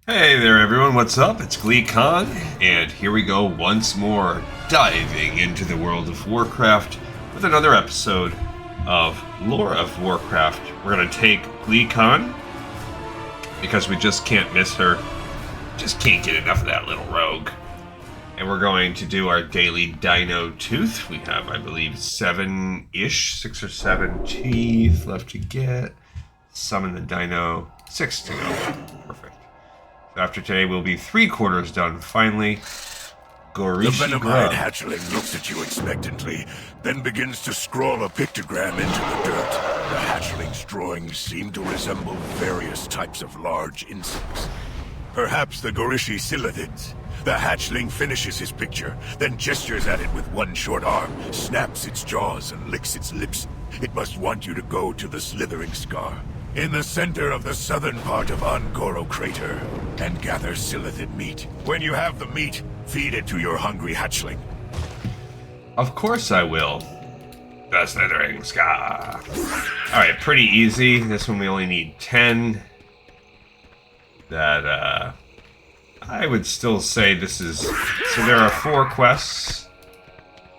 Hey there everyone, what's up? It's GleeCon, and here we go once more, diving into the world of Warcraft with another episode of Lore of Warcraft. We're going to take GleeCon, because we just can't miss her. Just can't get enough of that little rogue. And we're going to do our daily Dino Tooth. We have, I believe, 7-ish, 6 or 7 teeth left to get. Summon the Dino, 6 to go. Perfect. After today, we'll be 3/4 done, finally. The Behomat hatchling looks at you expectantly, then begins to scrawl a pictogram into the dirt. The hatchling's drawings seem to resemble various types of large insects. Perhaps the Gnomercy. The hatchling finishes his picture, then gestures at it with one short arm, snaps its jaws, and licks its lips. It must want you to go to the slithering scar in the center of the southern part of Angoro Crater, and gather Silithid meat. When you have the meat, feed it to your hungry hatchling. Of course I will. The slithering scar. Alright, pretty easy. This one we only need 10. That, I would still say this is... So there are 4 quests.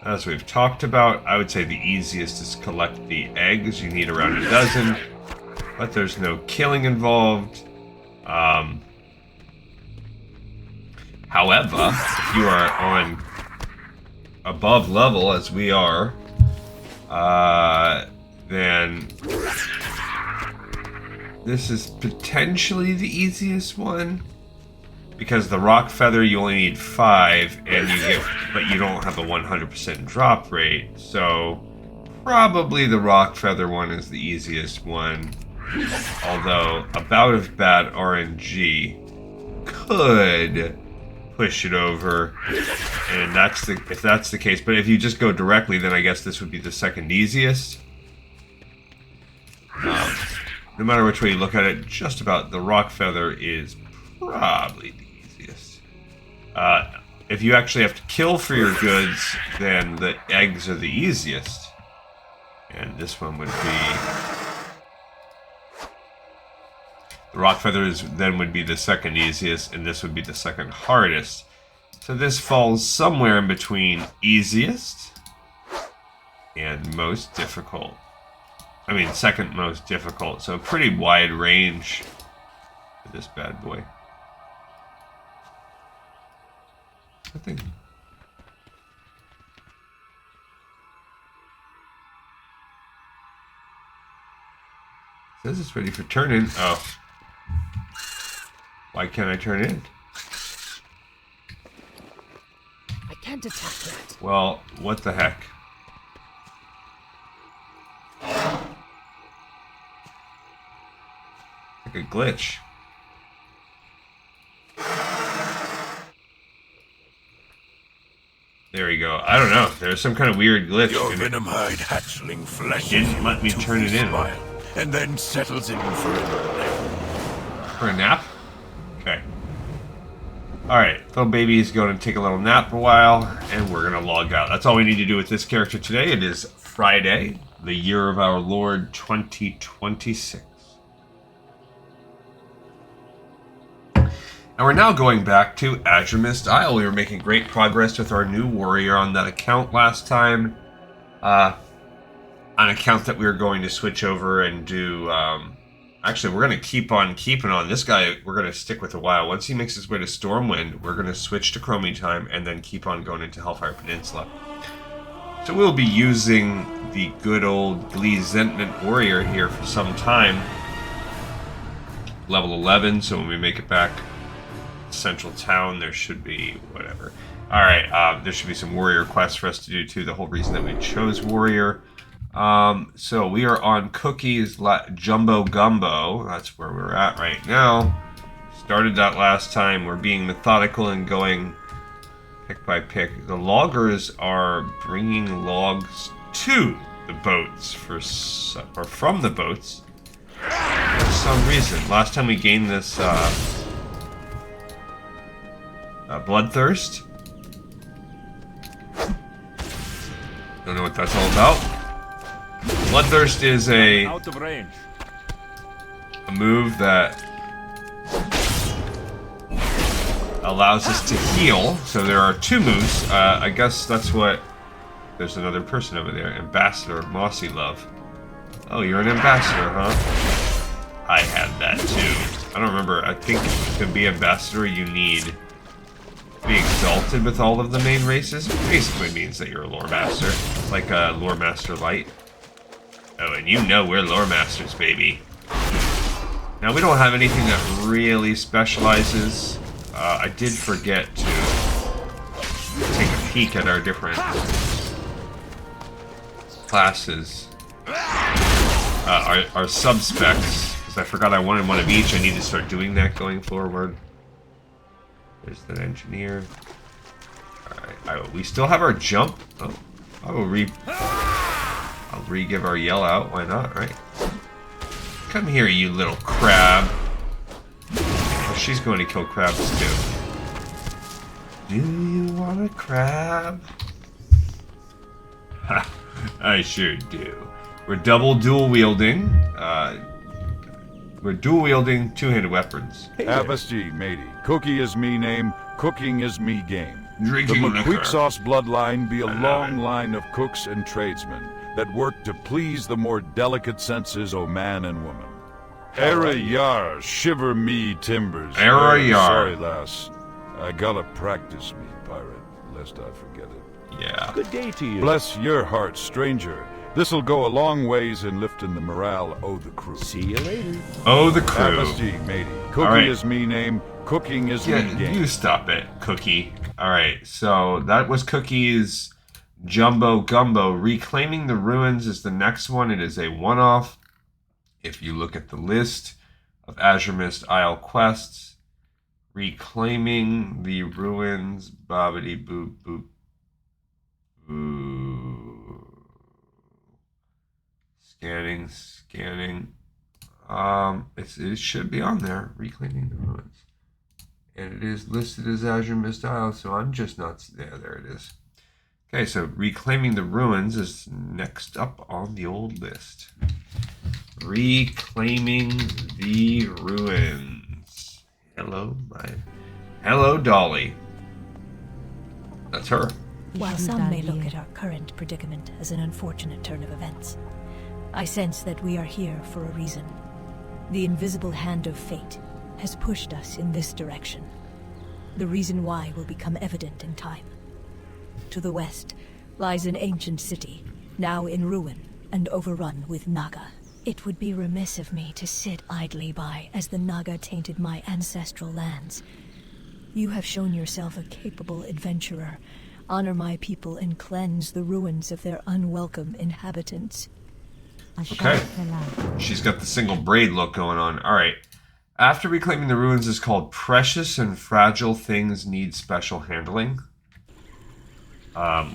As we've talked about, I would say the easiest is collect the eggs. You need around a dozen. But there's no killing involved. However, if you are on above level, as we are, then this is potentially the easiest one. Because the rock feather, you only need 5, and you get, but you don't have a 100% drop rate. So probably the rock feather one is the easiest one. Although a bout of bad RNG could push it over, and if that's the case. But if you just go directly, then I guess this would be the second easiest. No matter which way you look at it, just about the rock feather is probably the easiest. If you actually have to kill for your goods, then the eggs are the easiest, and this one would be. The rock feathers then would be the second easiest, and this would be the second hardest. So this falls somewhere in between easiest and most difficult. I mean, second most difficult. So pretty wide range for this bad boy. I think. It says it's ready for turn-in. Oh. Why can't I turn in? I can't attack yet. Well, what the heck? Like a glitch. There we go. I don't know. There's some kind of weird glitch. Your venom-hide hatchling flashes didn't let me turn it in. Smile, and then settles in for a nap. For a nap? Okay. Alright, little baby's going to take a little nap for a while, and we're going to log out. That's all we need to do with this character today. It is Friday, the year of our Lord 2026. And we're now going back to Azuremyst Isle. We were making great progress with our new warrior on that account last time. An account that we were going to switch over and do... Actually, we're going to keep on keeping on. This guy, we're going to stick with a while. Once he makes his way to Stormwind, we're going to switch to Chromie Time and then keep on going into Hellfire Peninsula. So we'll be using the good old Glee-Zentment warrior here for some time. Level 11, so when we make it back to Central Town, there should be whatever. Alright, there should be some warrior quests for us to do too. The whole reason that we chose warrior. So we are on Cookie's Jumbo Gumbo. That's where we're at right now. Started that last time. We're being methodical and going pick by pick. The loggers are bringing logs to the boats or from the boats for some reason. Last time we gained this bloodthirst. Don't know what that's all about. Bloodthirst is a move that allows us to heal. So there are 2 moves. I guess that's what... There's another person over there. Ambassador Mossy Love. Oh, you're an ambassador, huh? I had that too. I don't remember. I think to be ambassador you need to be exalted with all of the main races. It basically means that you're a lore master. Like a lore master light. Oh, and you know we're lore masters, baby. Now we don't have anything that really specializes. I did forget to take a peek at our different classes. Our sub-specs, because I forgot I wanted one of each. I need to start doing that going forward. There's that engineer. Alright, we still have our jump. Oh, I'll re-give our yell out. Why not, right? Come here, you little crab. Oh, she's going to kill crabs too. Do you want a crab? Ha, I sure do. We're dual wielding. We're dual wielding 2-handed weapons. Avasti, matey. Cookie is me name, cooking is me game. Drinking the liquor. McQuicksauce bloodline be a long line of cooks and tradesmen that work to please the more delicate senses o' man and woman. Era yar, shiver me timbers. Era yar. Sorry, lass. I gotta practice me, pirate, lest I forget it. Yeah. Good day to you. Bless your heart, stranger. This'll go a long ways in lifting the morale o' the crew. See you later. Oh, the crew. Avasti, matey. Cookie right. is me name, cooking is me game. You stop it, Cookie. Alright, so that was Cookie's Gumbo. Reclaiming the Ruins is the next one. It is a one-off. If you look at the list of Azuremyst Isle quests, Reclaiming the Ruins, bobbity boop boop. Ooh. Scanning. It should be on there. Reclaiming the Ruins. And it is listed as Azuremyst Isle, so I'm just not... There it is. Okay, so Reclaiming the Ruins is next up on the old list. Reclaiming the Ruins. Hello, Dolly. That's her. While some may look at our current predicament as an unfortunate turn of events, I sense that we are here for a reason. The invisible hand of fate has pushed us in this direction. The reason why will become evident in time. To the west lies an ancient city, now in ruin and overrun with Naga. It would be remiss of me to sit idly by as the Naga tainted my ancestral lands. You have shown yourself a capable adventurer. Honor my people and cleanse the ruins of their unwelcome inhabitants. Okay. She's got the single braid look going on. Alright. After Reclaiming the Ruins is called Precious and Fragile Things Need Special Handling.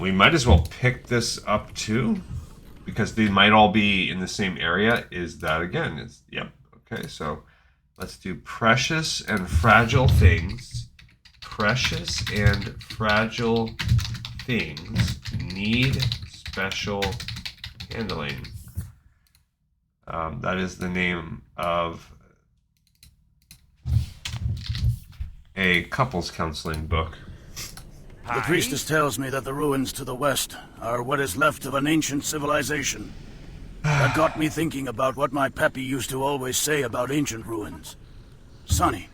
We might as well pick this up too, because they might all be in the same area. Is that again? Yep. Okay, so let's do Precious and Fragile Things. Precious and Fragile Things need special handling. That is the name of a couples counseling book. The priestess tells me that the ruins to the west are what is left of an ancient civilization. That got me thinking about what my pappy used to always say about ancient ruins. Sonny,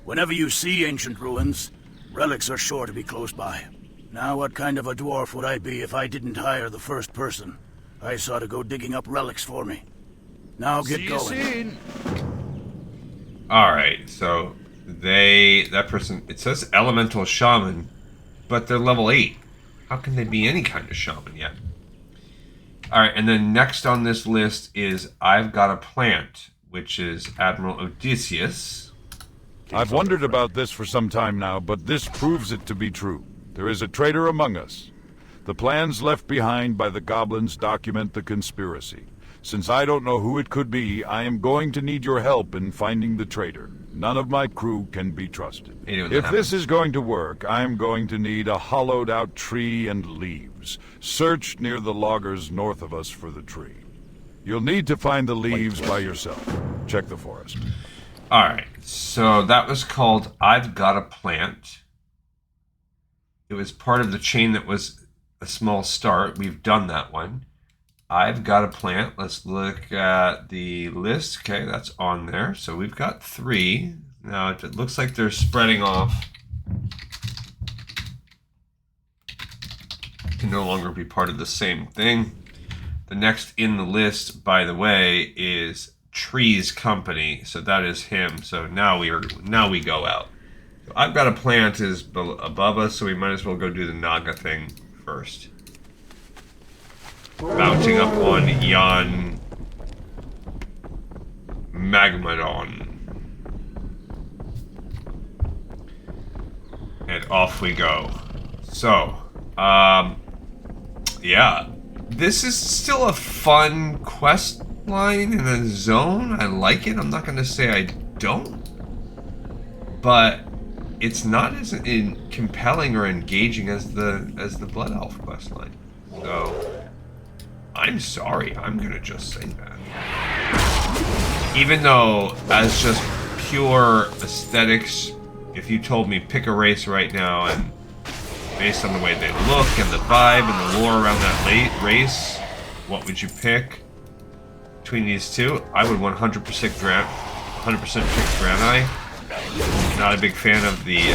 whenever you see ancient ruins, relics are sure to be close by. Now what kind of a dwarf would I be if I didn't hire the first person I saw to go digging up relics for me? Now get going. Alright, so that person, it says elemental shaman, but they're level 8. How can they be any kind of shaman yet? Alright, and then next on this list is I've Got a Plant, which is Admiral Odysseus. I've wondered about this for some time now, but this proves it to be true. There is a traitor among us. The plans left behind by the goblins document the conspiracy. Since I don't know who it could be, I am going to need your help in finding the traitor. None of my crew can be trusted. If this is going to work, I am going to need a hollowed-out tree and leaves. Search near the loggers north of us for the tree. You'll need to find the leaves by yourself. Check the forest. Alright, so that was called I've Got a Plant. It was part of the chain that was a small start. We've done that one. I've Got a Plant. Let's look at the list. Okay, that's on there. So we've got 3. Now it looks like they're spreading off to no longer be part of the same thing. The next in the list, by the way, is Tree's Company. So that is him. So now we go out. So I've Got a Plant is above us, so we might as well go do the Naga thing first. Mounting up on Jan Magmadon. And off we go. So, yeah. This is still a fun quest line in a zone. I like it. I'm not going to say I don't. But it's not as compelling or engaging as the Blood Elf quest line. So I'm sorry, I'm gonna just say that. Even though, as just pure aesthetics, if you told me pick a race right now, and based on the way they look and the vibe and the lore around that race, what would you pick between these two? I would 100% pick Draenei. Not a big fan of the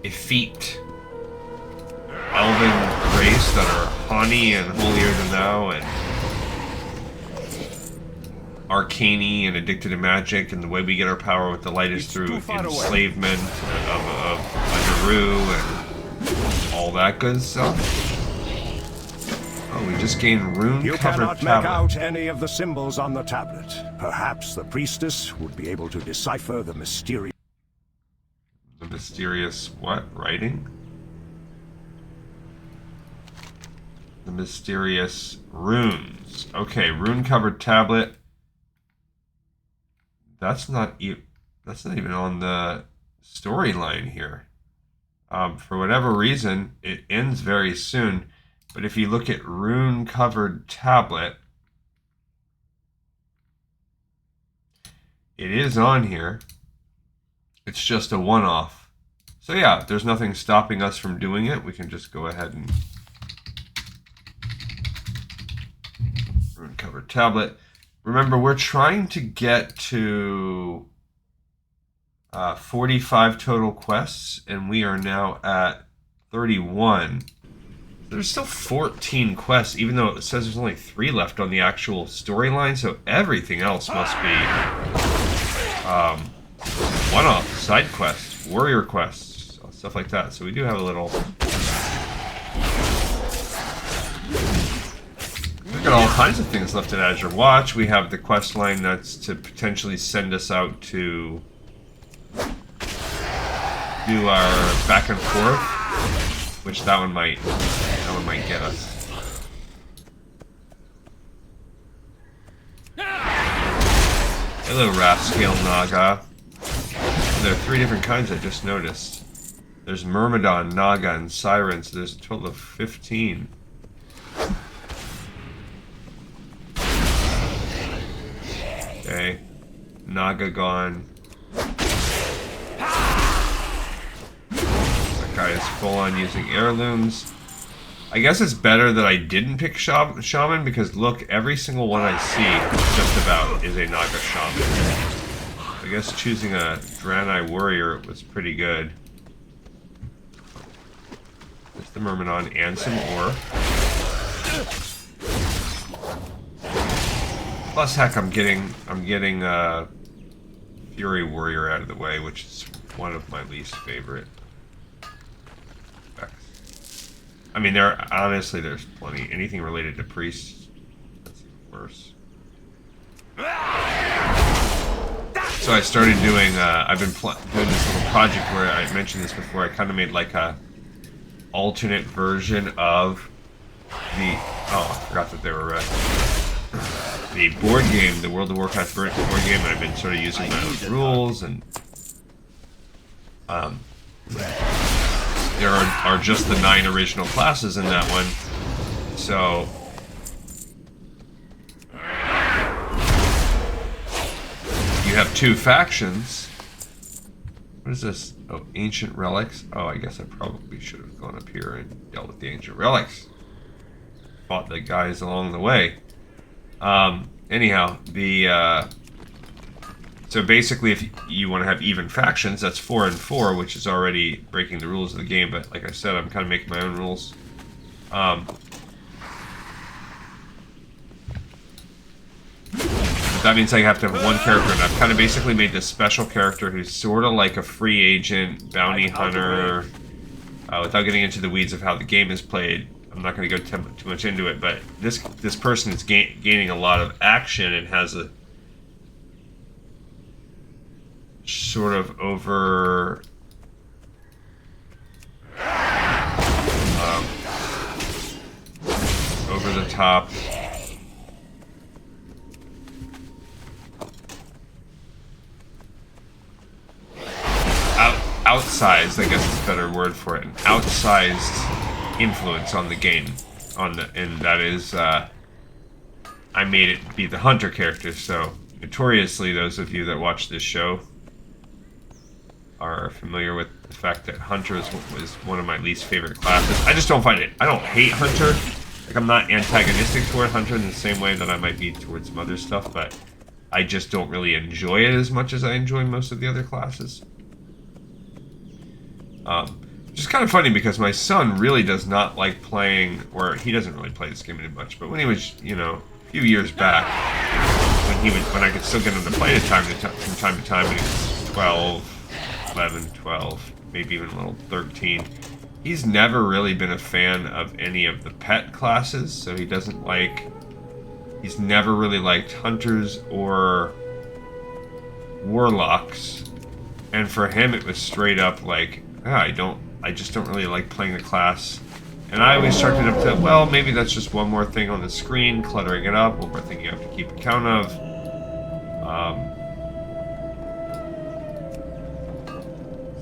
effete elven race that are Hani and Holier Than Thou and arcane and addicted to magic, and the way we get our power with the light is through enslavement of Naru and all that good stuff. Oh, we just gained rune covered tablet. You cannot make out any of the symbols on the tablet. Perhaps the priestess would be able to decipher the mysterious... The mysterious what? Writing? The mysterious runes. Okay, rune covered tablet. That's not even on the storyline here. For whatever reason, it ends very soon. But if you look at rune covered tablet, it is on here. It's just a one-off. So yeah, there's nothing stopping us from doing it. We can just go ahead and rune covered tablet. Remember, we're trying to get to 45 total quests, and we are now at 31. There's still 14 quests, even though it says there's only 3 left on the actual storyline, so everything else must be one-off, side quests, warrior quests, stuff like that. So we do have a little... We've got all kinds of things left in Azure Watch. We have the quest line that's to potentially send us out to do our back and forth, which that one might get us. Hello, Wrathscale Naga. There are 3 different kinds I just noticed. There's Myrmidon, Naga, and Siren, so there's a total of 15. Okay. Naga gone. That guy is full on using heirlooms. I guess it's better that I didn't pick Shaman, because look, every single one I see, just about, is a Naga Shaman. I guess choosing a Draenei Warrior was pretty good. There's the Myrmidon and some ore. Plus, heck, I'm getting Fury Warrior out of the way, which is one of my least favorite. I mean, honestly, there's plenty. Anything related to priests, that's even worse. So I started doing, I've been doing this little project where I mentioned this before. I kind of made like a alternate version of the, oh, I forgot that they were the board game, the World of Warcraft board game, and I've been sort of using my own rules, and there are just the 9 original classes in that one, so 2 factions. What is this? Oh, ancient relics. Oh, I guess I probably should have gone up here and dealt with the ancient relics. Fought the guys along the way. Anyhow, so basically, if you want to have even factions, that's 4 and 4, which is already breaking the rules of the game. But like I said, I'm kind of making my own rules. That means I have to have one character, and I've kind of basically made this special character who's sort of like a free agent, bounty hunter. Without getting into the weeds of how the game is played, I'm not going to go too much into it, but this person is gaining a lot of action and has a sort of over the top outsized, I guess is a better word for it, an outsized influence on the game, and that is, I made it be the hunter character. So notoriously, those of you that watch this show are familiar with the fact that hunter was one of my least favorite classes. I just don't find it. I don't hate hunter. Like, I'm not antagonistic toward hunter in the same way that I might be towards some other stuff, but I just don't really enjoy it as much as I enjoy most of the other classes. Which is kind of funny because my son really does not like playing, or he doesn't really play this game any much, but when he was, you know, a few years back, when I could still get him to play it from time to time, when he was 12, 11, 12, maybe even a little 13, he's never really been a fan of any of the pet classes, so he's never really liked hunters or warlocks, and for him it was straight up like, I just don't really like playing the class. And I always chalked it up to, well, maybe that's just one more thing on the screen, cluttering it up, one more thing you have to keep account of.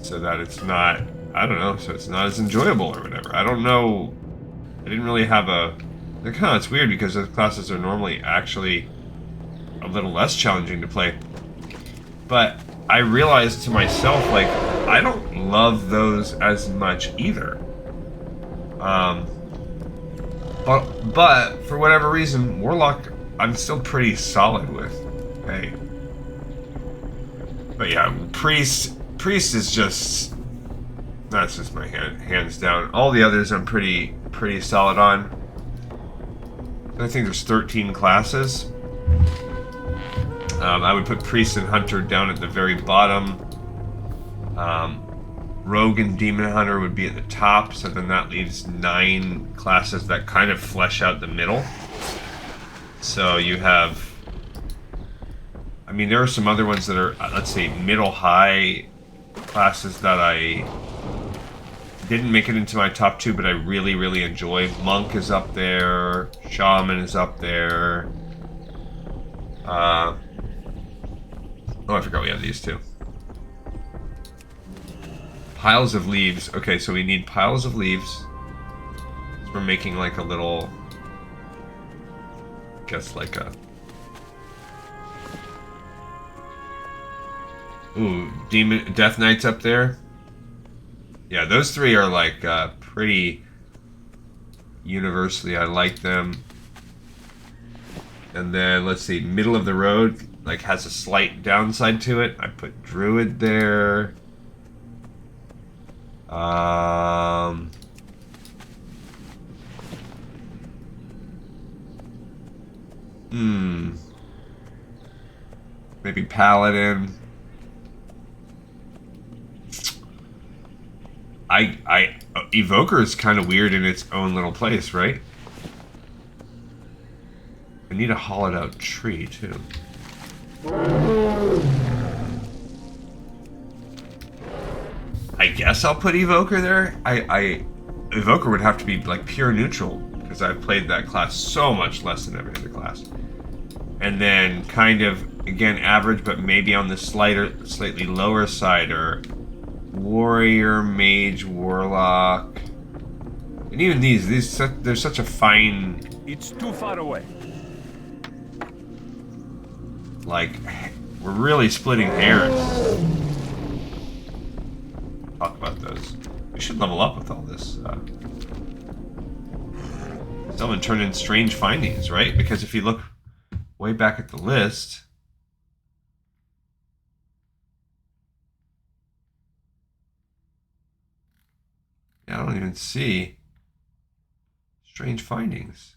So that it's not, I don't know, so it's not as enjoyable or whatever. I don't know. I didn't really have it's weird because those classes are normally actually a little less challenging to play. But I realized to myself, like, I don't love those as much either. But for whatever reason, Warlock, I'm still pretty solid with. Hey. But yeah, Priest is just, that's just my hands down. All the others I'm pretty solid on. I think there's 13 classes. I would put Priest and Hunter down at the very bottom. Rogue and Demon Hunter would be at the top, so then that leaves 9 classes that kind of flesh out the middle. So you have, I mean, there are some other ones that are, let's say, middle-high classes that I didn't make it into my top 2, but I really, really enjoy. Monk is up there. Shaman is up there. Oh, I forgot we have these two. Piles of leaves. Okay, so we need piles of leaves. So we're making like a little, I guess like a, ooh, Death Knights up there. Yeah, those 3 are like pretty universally, I like them. And then let's see, middle of the road, like, has a slight downside to it. I put Druid there. Maybe Paladin. Evoker is kind of weird in its own little place, right? I need a hollowed out tree too. I guess I'll put Evoker there. Evoker would have to be like pure neutral because I've played that class so much less than every other class. And then kind of, again, average, but maybe on the slightly lower side, or Warrior, Mage, Warlock. And even these, there's such a fine... It's too far away. Like, We're really splitting hairs. Talk about those. We should level up with all this. Someone turned in strange findings, right? Because if you look way back at the list... I don't even see strange findings.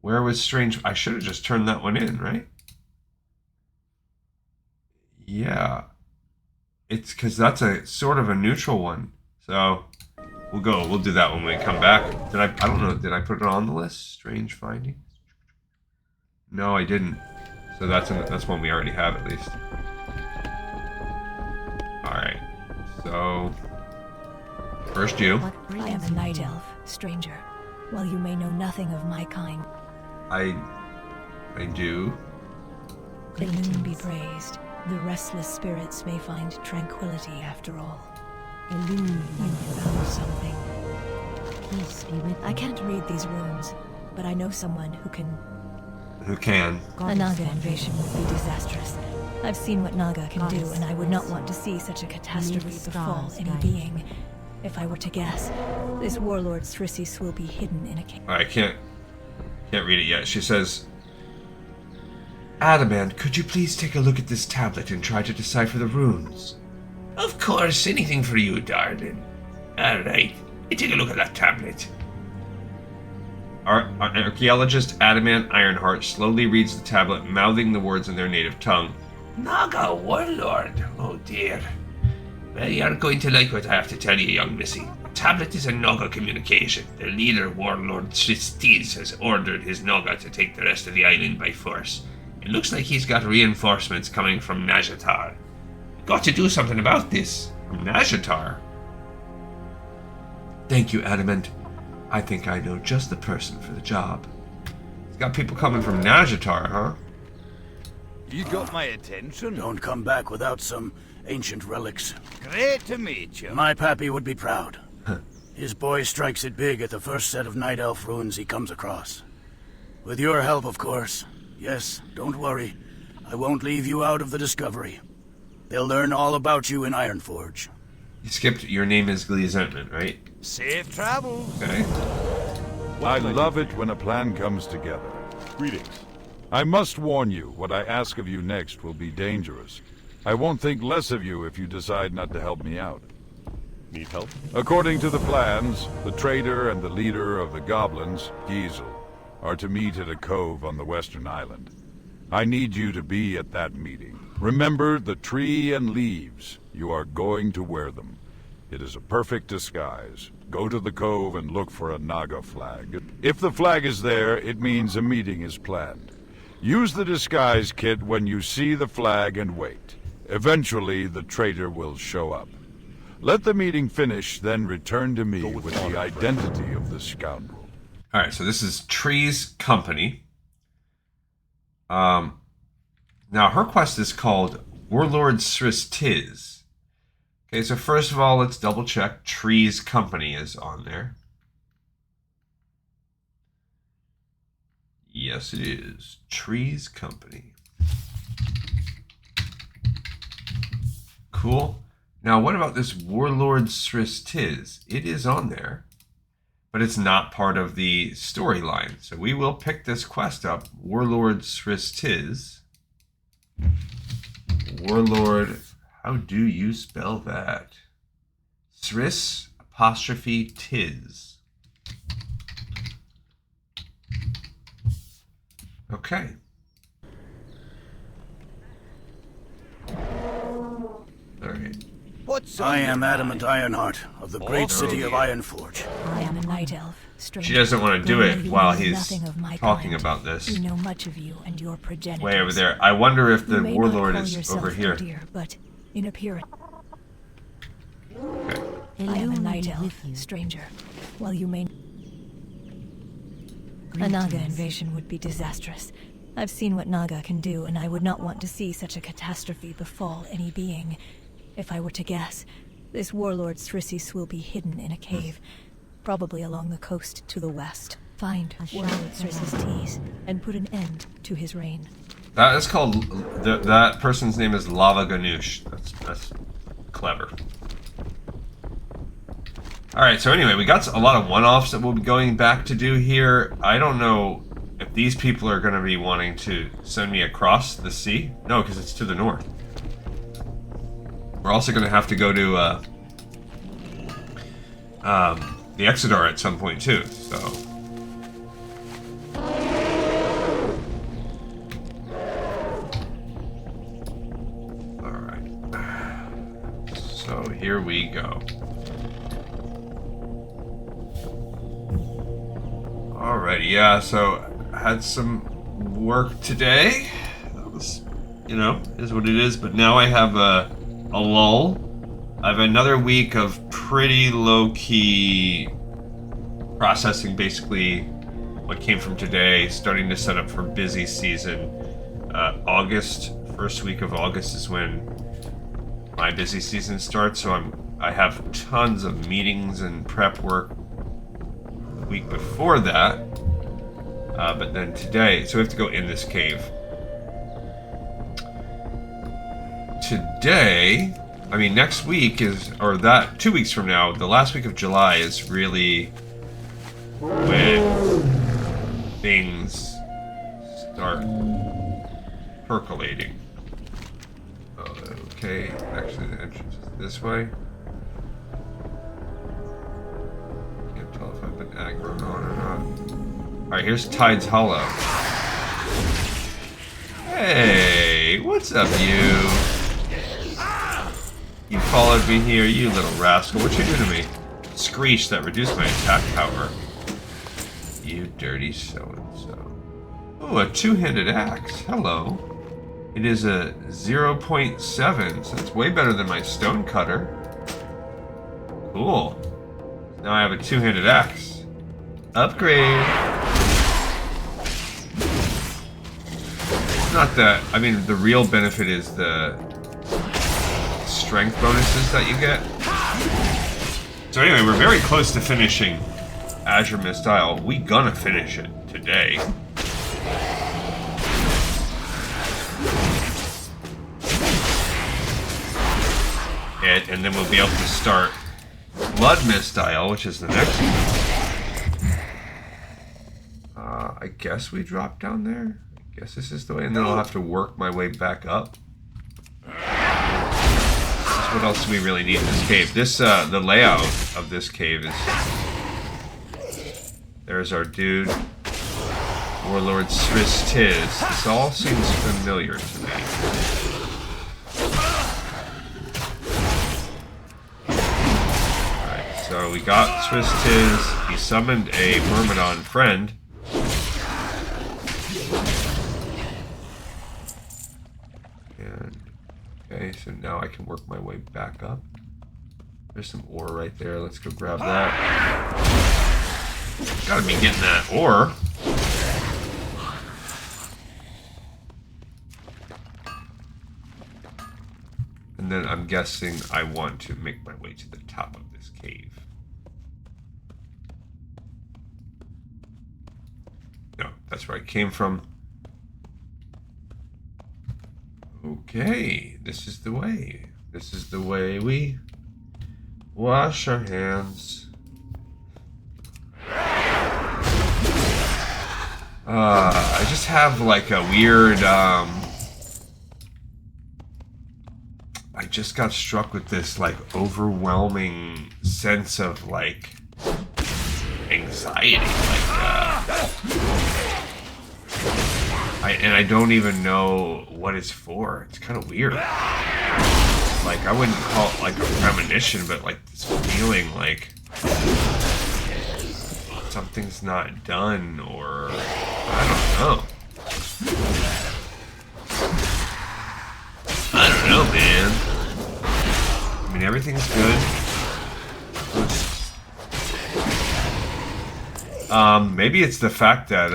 Where was strange? I should have just turned that one in, right? Yeah. It's because that's a sort of a neutral one. So we'll do that when we come back. I don't know, did I put it on the list? Strange findings? No, I didn't. So that's one we already have at least. Alright. So first you. I am a night elf, stranger. While you may know nothing of my kind. I do. The moon be praised. The restless spirits may find tranquility after all. You found something. Peace be with you. I can't read these runes, but I know someone who can. Who can? A Naga invasion would be disastrous. I've seen what Naga can do, and I would not want to see such a catastrophe befall any being. If I were to guess, this Warlord Sriss'tiz will be hidden in a cave. I can't read it yet. She says, Adamant, could you please take a look at this tablet and try to decipher the runes? Of course, anything for you, darling. Alright, take a look at that tablet. Our archaeologist Adamant Ironheart slowly reads the tablet, mouthing the words in their native tongue. Naga Warlord? Oh dear. Well, you aren't going to like what I have to tell you, young missy. The tablet is a Naga communication. The leader, Warlord Sriss'tiz, has ordered his Naga to take the rest of the island by force. It looks like he's got reinforcements coming from Nazjatar. Got to do something about this. From Nazjatar? Thank you, Adamant. I think I know just the person for the job. He's got people coming from Nazjatar, huh? You got my attention. Don't come back without some ancient relics. Great to meet you. My pappy would be proud. His boy strikes it big at the first set of night elf runes he comes across. With your help, of course. Yes, don't worry. I won't leave you out of the discovery. They'll learn all about you in Ironforge. You skipped your name is Gleesentment, right? Safe travels. Okay. I love it when a plan comes together. Greetings. I must warn you, what I ask of you next will be dangerous. I won't think less of you if you decide not to help me out. Need help? According to the plans, the trader and the leader of the goblins, Giesel, are to meet at a cove on the western island. I need you to be at that meeting. Remember the tree and leaves. You are going to wear them. It is a perfect disguise. Go to the cove and look for a Naga flag. If the flag is there, it means a meeting is planned. Use the disguise kit when you see the flag and wait. Eventually, the traitor will show up. Let the meeting finish, then return to me with the identity of the scoundrel. Alright, so this is Tree's company. Now, her quest is called Warlord Sriss'tiz. Okay, so first of all, let's double check. Tree's company is on there. Yes, it is. Tree's company. Cool. Now, what about this Warlord Sriss'tiz? It is on there, but it's not part of the storyline. So we will pick this quest up. Warlord Sriss'tiz. Warlord, how do you spell that? Sriss apostrophe Tiz. Okay. Alright. I am Adamant Ironheart of the great city of Ironforge. I am a night elf, stranger. She doesn't want to do it You while know he's nothing of my talking kind. about this. We know much of you and your progenitors. Way over there. I wonder if You the may warlord not call is yourself over here. Dear, but in appearance, Okay. I am a night elf, stranger. While you may... A Naga invasion would be disastrous. I've seen what Naga can do, and I would not want to see such a catastrophe befall any being. If I were to guess, this Warlord Sriss'tiz will be hidden in a cave, probably along the coast to the west. Find Warlord Sriss'tiz and put an end to his reign. That is called... that person's name is Lava Ganoush. That's clever. Alright, so anyway, we got a lot of one-offs that we'll be going back to do here. I don't know if these people are going to be wanting to send me across the sea. No, because it's to the north. We're also going to have to go to the Exodar at some point too, so... Alright. So here we go. Alrighty, yeah, so I had some work today. That was, you know, is what it is, but now I have a lull. I have another week of pretty low-key processing, basically what came from today, starting to set up for busy season. August, first week of August is when my busy season starts, so I have tons of meetings and prep work the week before that. But then today, so we have to go in this cave. Today, I mean, next week is, or that 2 weeks from now, the last week of July is really when things start percolating. Okay, actually the entrance is this way. Can't tell if I've been aggroed on or not. Alright, here's Tide's Hollow. Hey, what's up, you? You followed me here, you little rascal. What you do to me? Screech that reduced my attack power. You dirty so-and-so. Oh, a two-handed axe. Hello. It is a 0.7, so it's way better than my stone cutter. Cool. Now I have a two-handed axe. Upgrade. It's not that, I mean, the real benefit is the strength bonuses that you get. So anyway, we're very close to finishing Azuremyst Isle. We gonna finish it today. And then we'll be able to start Bloodmist Isle, which is the next one. I guess we drop down there? I guess this is the way, and then I'll have to work my way back up. What else do we really need in this cave? This, the layout of this cave is... There's our dude, Warlord Sriss'tiz. This all seems familiar to me. Alright, so we got Sriss'tiz. He summoned a Myrmidon friend. Okay, so now I can work my way back up. There's some ore right there. Let's go grab that. Gotta be getting that ore. And then I'm guessing I want to make my way to the top of this cave. No, that's where I came from. Okay, this is the way. This is the way we wash our hands. I just have like a weird, I just got struck with this like overwhelming sense of like anxiety, and I don't even know what it's for. It's kind of weird. Like, I wouldn't call it like a premonition, but like this feeling like something's not done, or I don't know. I don't know, man. I mean, everything's good. Maybe it's the fact that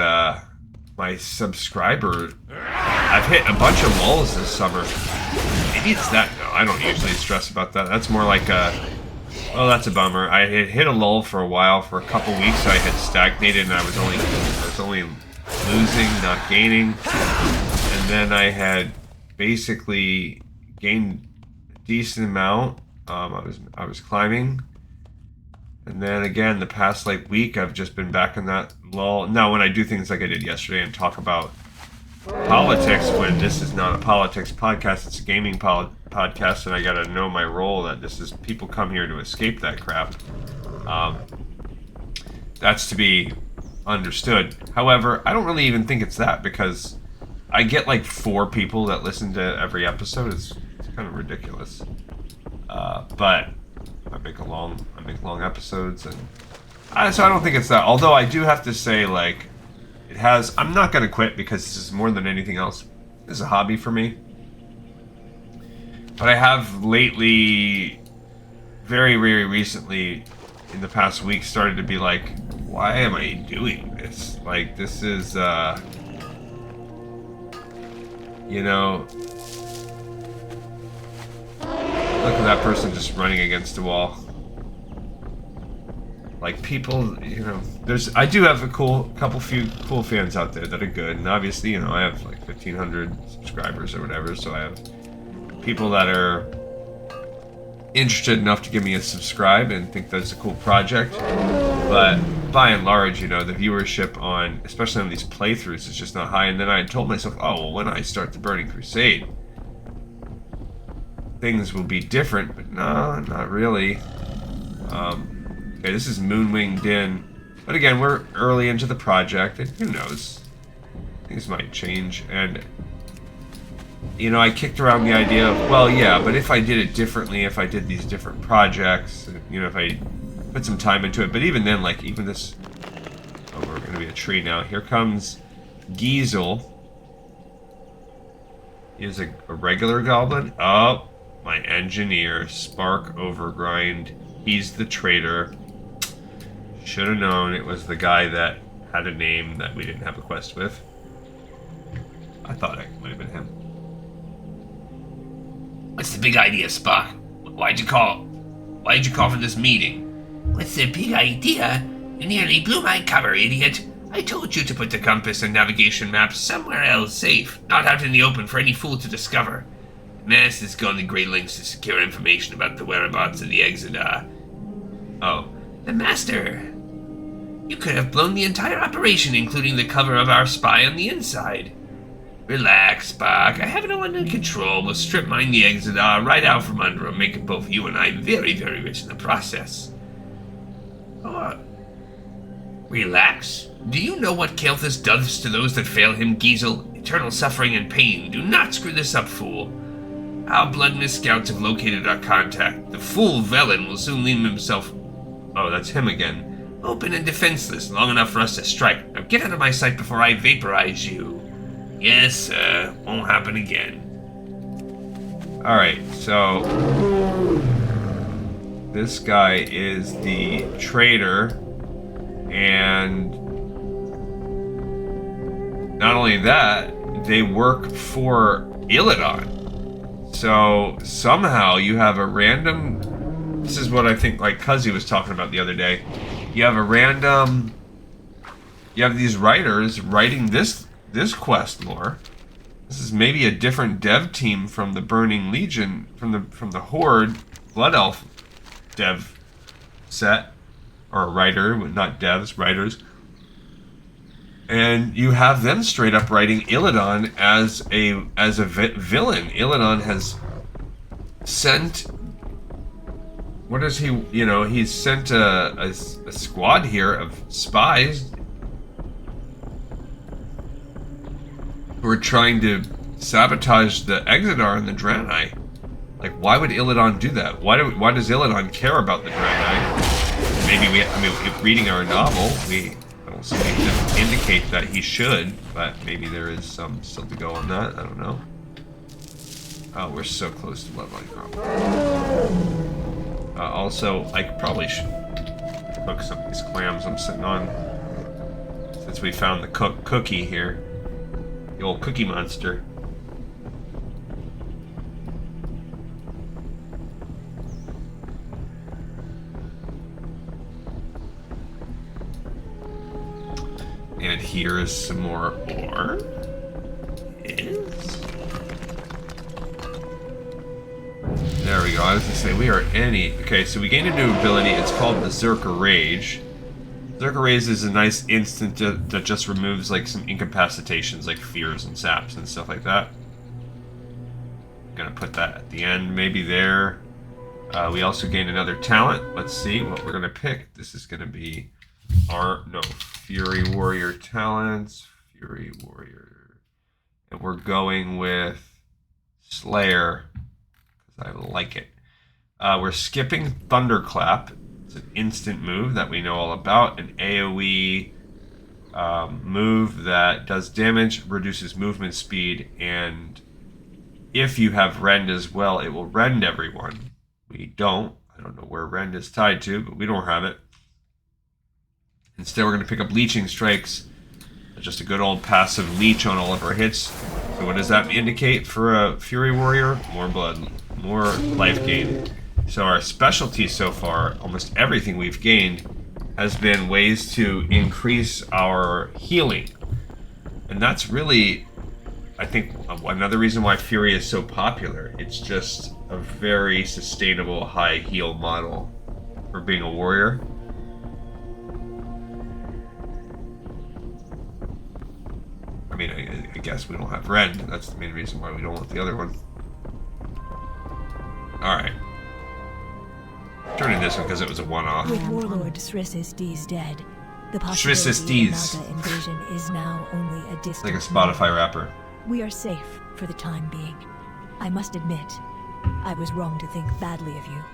my subscriber, I've hit a bunch of lulls this summer. Maybe it's that. No, I don't usually stress about that. That's more like a, oh, that's a bummer. I had hit a lull for a while. For a couple weeks, I had stagnated, and I was only losing, not gaining. And then I had basically gained a decent amount. I was climbing, and then again the past like week I've just been back in that lull. Now when I do things like I did yesterday and talk about politics, when this is not a politics podcast, it's a gaming podcast, and I gotta know my role, that this is people come here to escape that crap. That's to be understood. However, I don't really even think it's that, because I get like 4 people that listen to every episode. It's kind of ridiculous. But I make long episodes, and so I don't think it's that. Although I do have to say, like, it has. I'm not gonna quit, because this is more than anything else. This is a hobby for me. But I have lately, very, very recently, in the past week, started to be like, why am I doing this? Like, this is, you know, look at that person just running against a wall. Like, people, you know, I do have a few cool fans out there that are good, and obviously, you know, I have like 1,500 subscribers or whatever, so I have people that are interested enough to give me a subscribe and think that's a cool project. But by and large, you know, the viewership on, especially on these playthroughs, is just not high. And then I told myself, oh, well, when I start the Burning Crusade, things will be different. But no, not really. Okay, this is Moonwing Din. But again, we're early into the project, and who knows? Things might change. And, you know, I kicked around the idea of, well, yeah, but if I did it differently, if I did these different projects, you know, if I put some time into it. But even then, like, even this... Oh, we're going to be a tree now. Here comes Giesel. He is a regular goblin. Oh, my engineer, Spark Overgrind. He's the traitor. Should have known it was the guy that had a name that we didn't have a quest with. I thought it might have been him. What's the big idea, Spock? Why'd you call for this meeting? What's the big idea? You nearly blew my cover, idiot. I told you to put the compass and navigation maps somewhere else safe, not out in the open for any fool to discover. The Mass has gone to great lengths to secure information about the whereabouts of the Exodar. Oh. The Master. You could have blown the entire operation, including the cover of our spy on the inside. Relax, Spock. I have it all under control. We'll strip mine the Exodar right out from under him, making both you and I very, very rich in the process. Oh. Relax. Do you know what Kael'thas does to those that fail him, Giesel? Eternal suffering and pain. Do not screw this up, fool. Our bloodless scouts have located our contact. The fool Velen will soon leave himself... Oh, that's him again. Open and defenseless, long enough for us to strike. Now get out of my sight before I vaporize you. Yes, sir. Won't happen again. Alright, so... This guy is the traitor, and... Not only that, they work for Illidan. So, somehow you have a random... This is what I think, like Cuzzy was talking about the other day. You have a random... You have these writers writing this quest lore. This is maybe a different dev team from the Burning Legion, from the Horde Blood Elf dev set, or writer, not devs, writers. And you have them straight up writing Illidan as a villain. Illidan has sent... What is he... You know, he's sent a squad here of spies who are trying to sabotage the Exodar and the Draenei. Like, why would Illidan do that? Why does Illidan care about the Draenei? Maybe reading our novel, I don't see anything to indicate that he should, but maybe there is some still to go on that. I don't know. Oh, we're so close to leveling up. Also, I probably should cook some of these clams I'm sitting on, since we found the cookie here. The old cookie monster. And here is some more ore. Yes. go. I was going to say, we are any... Okay, so we gained a new ability. It's called Berserker Rage. Berserker Rage is a nice instant that just removes, like, some incapacitations, like fears and saps and stuff like that. I'm going to put that at the end, maybe there. We also gained another talent. Let's see what we're going to pick. This is going to be Fury Warrior talents. Fury Warrior. And we're going with Slayer, because I like it. We're skipping Thunderclap. It's an instant move that we know all about. An AoE move that does damage, reduces movement speed, and if you have Rend as well, it will rend everyone. We don't. I don't know where Rend is tied to, but we don't have it. Instead, we're going to pick up Leeching Strikes. Just a good old passive leech on all of our hits. So what does that indicate for a Fury Warrior? More blood, more life gain. So our specialty so far, almost everything we've gained, has been ways to increase our healing. And that's really, I think, another reason why Fury is so popular. It's just a very sustainable high heal model for being a warrior. I mean, I guess we don't have Rend. That's the main reason why we don't want the other one. Alright. Turning this one because it was a one-off. With Warlord Sriss'tiz dead, the possibility of Naga invasion is now only a distant like a Spotify rapper. We are safe for the time being. I must admit, I was wrong to think badly of you.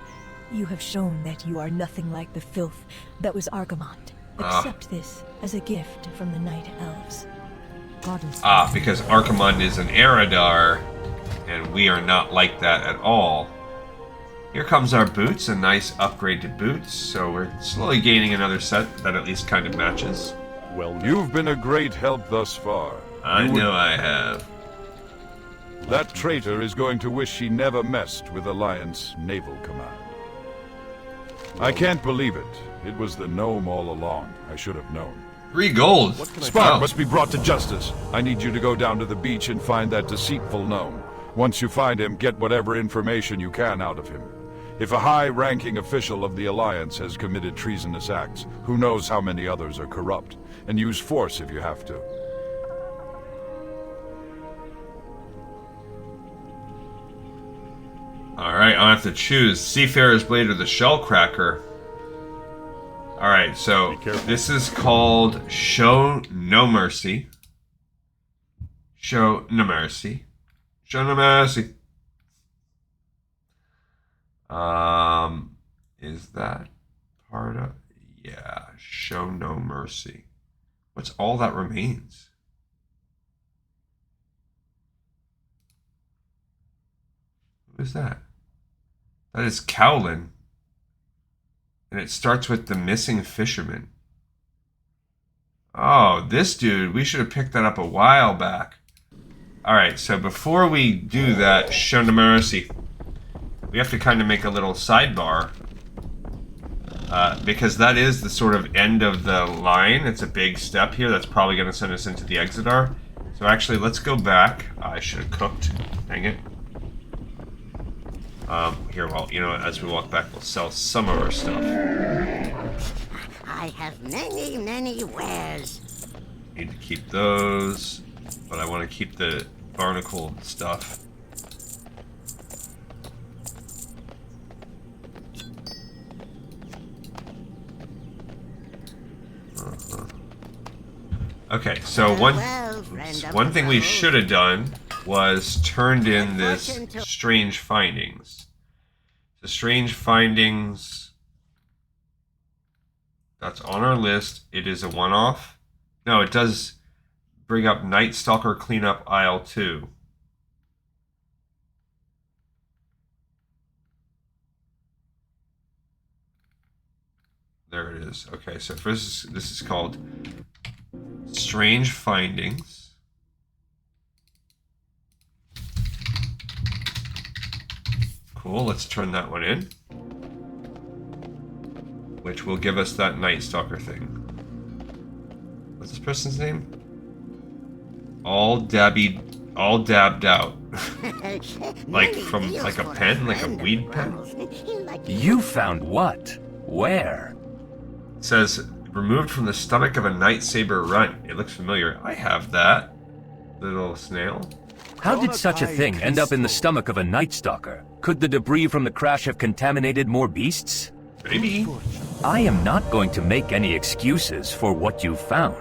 You have shown that you are nothing like the filth that was Argamont. Accept this as a gift from the Night Elves. Because Archimonde is an Eridar, and we are not like that at all. Here comes our boots, a nice upgrade to boots, so we're slowly gaining another set that at least kind of matches. Well, you've been a great help thus far. I know I have. That traitor is going to wish he never messed with Alliance Naval Command. I can't believe it. It was the gnome all along. I should have known. 3 gold. Spark must be brought to justice. I need you to go down to the beach and find that deceitful gnome. Once you find him, get whatever information you can out of him. If a high-ranking official of the Alliance has committed treasonous acts, who knows how many others are corrupt, and use force if you have to. Alright, I'll have to choose Seafarer's Blade or the Shellcracker. Alright, so this is called Show No Mercy. Show No Mercy. Show No Mercy. Is that part of... Yeah, Show No Mercy. What's all that remains? Who is that? That is Cowlin. And it starts with the Missing Fisherman. Oh, this dude. We should have picked that up a while back. Alright, so before we do that, Show No Mercy, we have to kind of make a little sidebar. Because that is the sort of end of the line. It's a big step here. That's probably going to send us into the Exodar. So actually, let's go back. I should have cooked. Dang it. Here, well, you know, as we walk back, we'll sell some of our stuff. I have many, many wares. Need to keep those, but I want to keep the barnacle stuff. Okay, so one thing we should have done was turned in this Strange Findings. The Strange Findings, that's on our list. It is a one-off. No, it does bring up Nightstalker Cleanup Aisle 2. There it is. Okay, so first, this is called Strange Findings. Cool, let's turn that one in. Which will give us that Nightstalker thing. What's this person's name? All Dabby all dabbed out. Like from like a pen, like a weed pen. You found what? Where? It says, removed from the stomach of a Nightsaber runt. It looks familiar. I have that. Little snail. How did such a thing end up in the stomach of a Nightstalker? Could the debris from the crash have contaminated more beasts? Maybe. I am not going to make any excuses for what you found.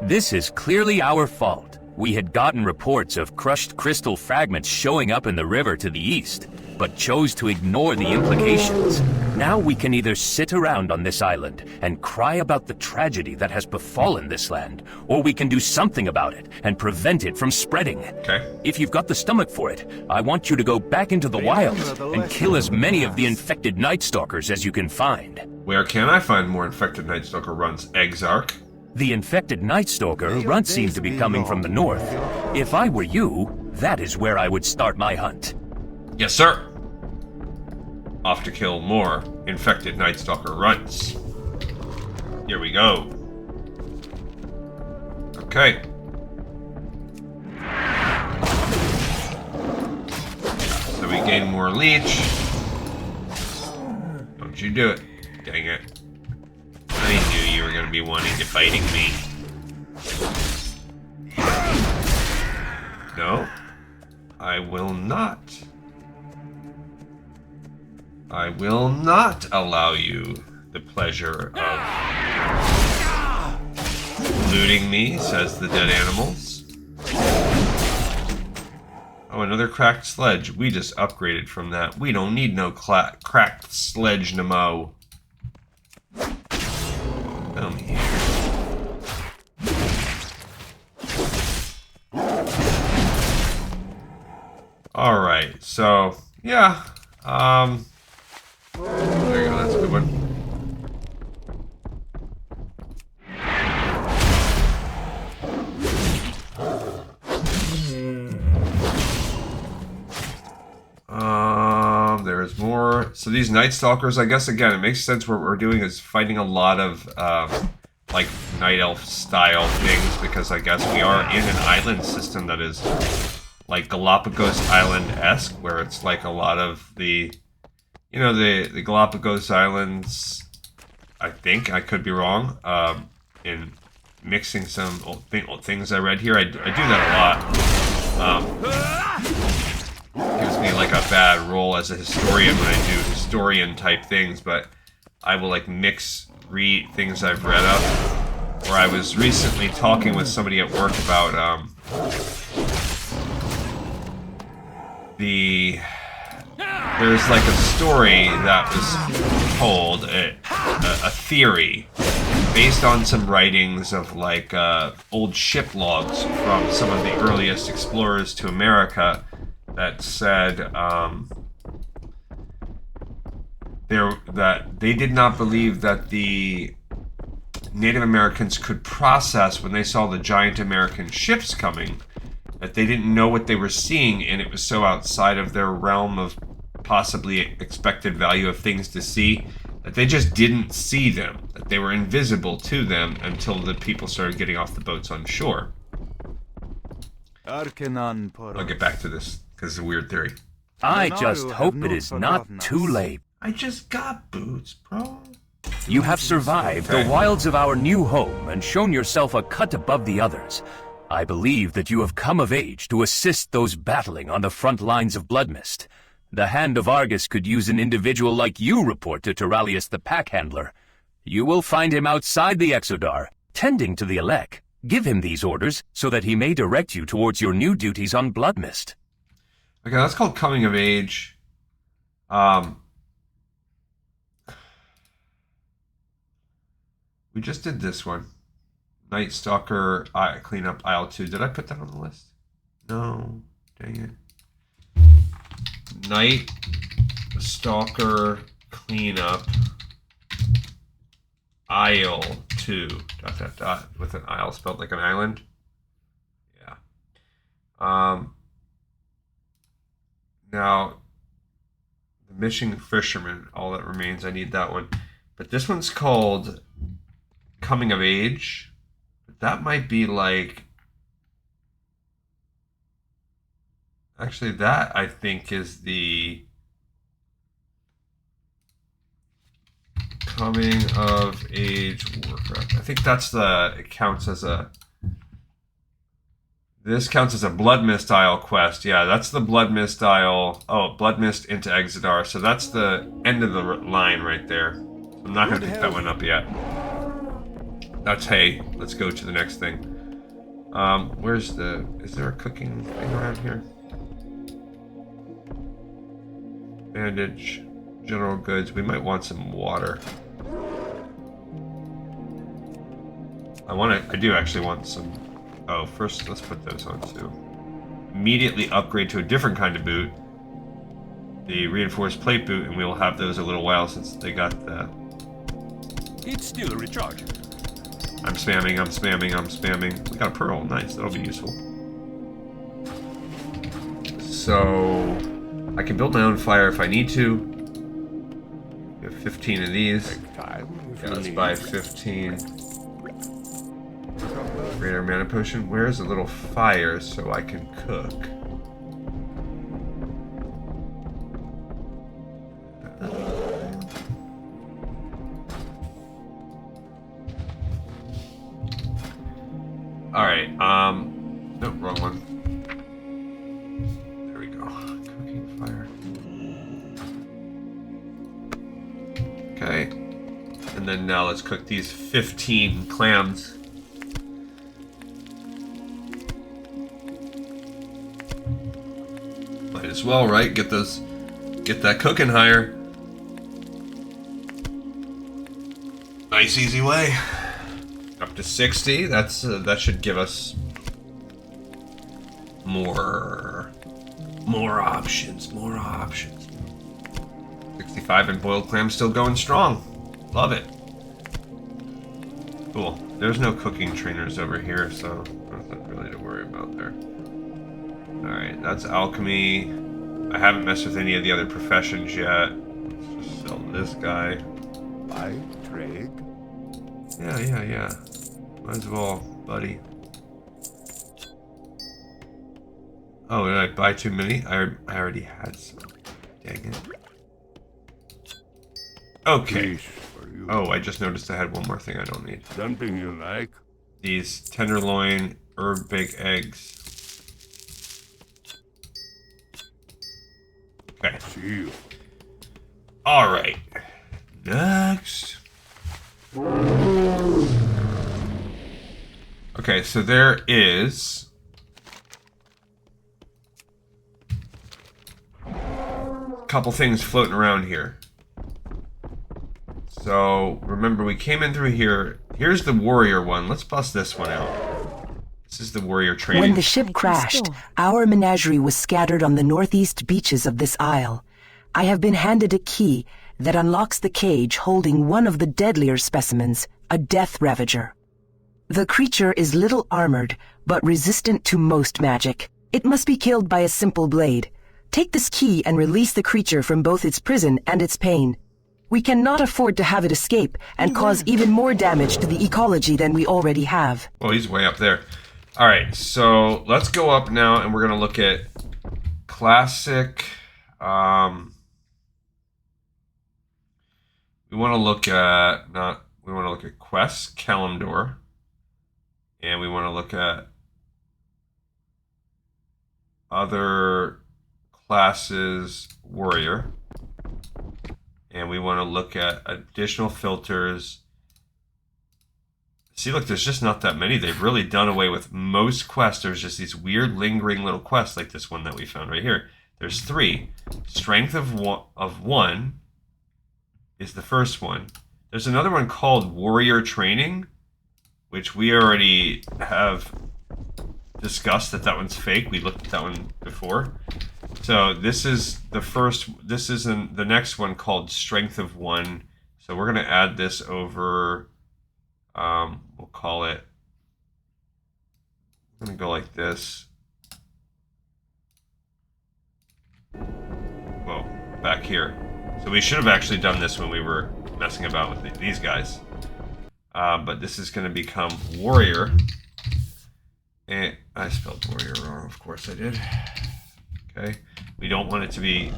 This is clearly our fault. We had gotten reports of crushed crystal fragments showing up in the river to the east, but chose to ignore the implications. Now we can either sit around on this island and cry about the tragedy that has befallen this land, or we can do something about it and prevent it from spreading. Okay. If you've got the stomach for it, I want you to go back into the wilds and kill as many of the infected Nightstalkers as you can find. Where can I find more infected Nightstalker runs? Exarch? The infected Nightstalker runts seem to be coming from the north. If I were you, that is where I would start my hunt. Yes, sir. Off to kill more infected Nightstalker runts. Here we go. Okay. So we gain more leech. Don't you do it. Dang it. I knew you were going to be wanting to fighting me. No. I will not. I will not allow you the pleasure of looting me, says the dead animals. Oh, another cracked sledge. We just upgraded from that. We don't need no cracked sledge no more. Come here. Alright, so, yeah. There you go, that's a good one. There's more. So these Nightstalkers, I guess, again, it makes sense what we're doing is fighting a lot of, like, Night Elf style things, because I guess we are in an island system that is, like, Galapagos Island-esque, where it's, like, a lot of the, you know, the Galapagos Islands, I think, I could be wrong, in mixing some old things I read here. I do that a lot. Gives me like a bad role as a historian when I do historian type things, but I will like read things I've read up. Or I was recently talking with somebody at work about there's like a story that was told, a theory based on some writings of like old ship logs from some of the earliest explorers to America that said that they did not believe that the Native Americans could process when they saw the giant American ships coming, that they didn't know what they were seeing, and it was so outside of their realm of possibly expected value of things to see that they just didn't see them, that they were invisible to them until the people started getting off the boats on shore. I'll get back to this, because it's a weird theory. I just hope it is not too late. I just got boots, bro. You have survived the wilds of our new home and shown yourself a cut above the others. I believe that you have come of age to assist those battling on the front lines of Bloodmist. The Hand of Argus could use an individual like you report to Terralius the Pack Handler. You will find him outside the Exodar, tending to the Elec. Give him these orders so that he may direct you towards your new duties on Bloodmist. Okay, that's called Coming of Age. We just did this one. Nightstalker Cleanup Aisle 2. Did I put that on the list? No. Dang it. Nightstalker Cleanup Aisle 2. ... With an aisle spelled like an island. Yeah. Now, the Missing Fisherman, All That Remains. I need that one. But this one's called Coming of Age. That might be like Actually, that I think is the coming of age Warcraft. I think that's it counts as a. This counts as a Bloodmist Isle quest. Yeah, that's the Bloodmist Isle. Oh, Bloodmist into Exodar. So that's the end of the line right there. I'm not going to pick that one up yet. That's hay. Let's go to the next thing. Where's the... Is there a cooking thing around here? Bandage. General goods. We might want some water. I do actually want some... Oh, first let's put those on too. Immediately upgrade to a different kind of boot. The reinforced plate boot, and we'll have those a little while since they got the... It's still a recharge. I'm spamming. We got a pearl, nice, that'll be useful. So, I can build my own fire if I need to. We have 15 of these. Yeah, let's buy 15. Greater mana potion. Where's a little fire so I can cook? Alright, nope, wrong one. There we go. Cooking fire. Okay. And then now let's cook these 15 clams. Might as well, right? Get that cooking higher. Nice, easy way. Up to 60. That's that should give us more options. 65 and boiled clam still going strong. Love it. Cool. There's no cooking trainers over here, so nothing really to worry about there. Alright, that's alchemy. I haven't messed with any of the other professions yet. Let's just sell this guy. Buy, trade. Yeah. Might as well, buddy. Oh, did I buy too many? I already had some. Dang it. Okay. Oh, I just noticed I had one more thing I don't need. Something you like? These tenderloin herb baked eggs. Okay. See you. All right. Next. Okay, so there is a couple things floating around here. So remember, we came in through here. Here's the warrior one. Let's bust this one out. This is the warrior training. When the ship crashed, our menagerie was scattered on the northeast beaches of this isle. I have been handed a key that unlocks the cage holding one of the deadlier specimens, a death ravager. The creature is little armored, but resistant to most magic. It must be killed by a simple blade. Take this key and release the creature from both its prison and its pain. We cannot afford to have it escape and cause even more damage to the ecology than we already have. Oh, he's way up there. All right, so let's go up now, and we're going to look at classic. We want to look at We want to look at quests, Kalimdor, and we want to look at other classes, warrior. And we want to look at additional filters. See, look, there's just not that many. They've really done away with most quests. There's just these weird lingering little quests like this one that we found right here. There's 3. Strength of one is the first one. There's another one called Warrior Training, which we already have discussed that one's fake. We looked at that one before. So this is the first, this is the next one called Strength of 1. So we're going to add this over, we'll call it, I'm going to go like this. Whoa, back here. So we should have actually done this when we were messing about with these guys. But this is going to become Warrior. And I spelled Warrior wrong, of course I did. Okay, we don't want it to be...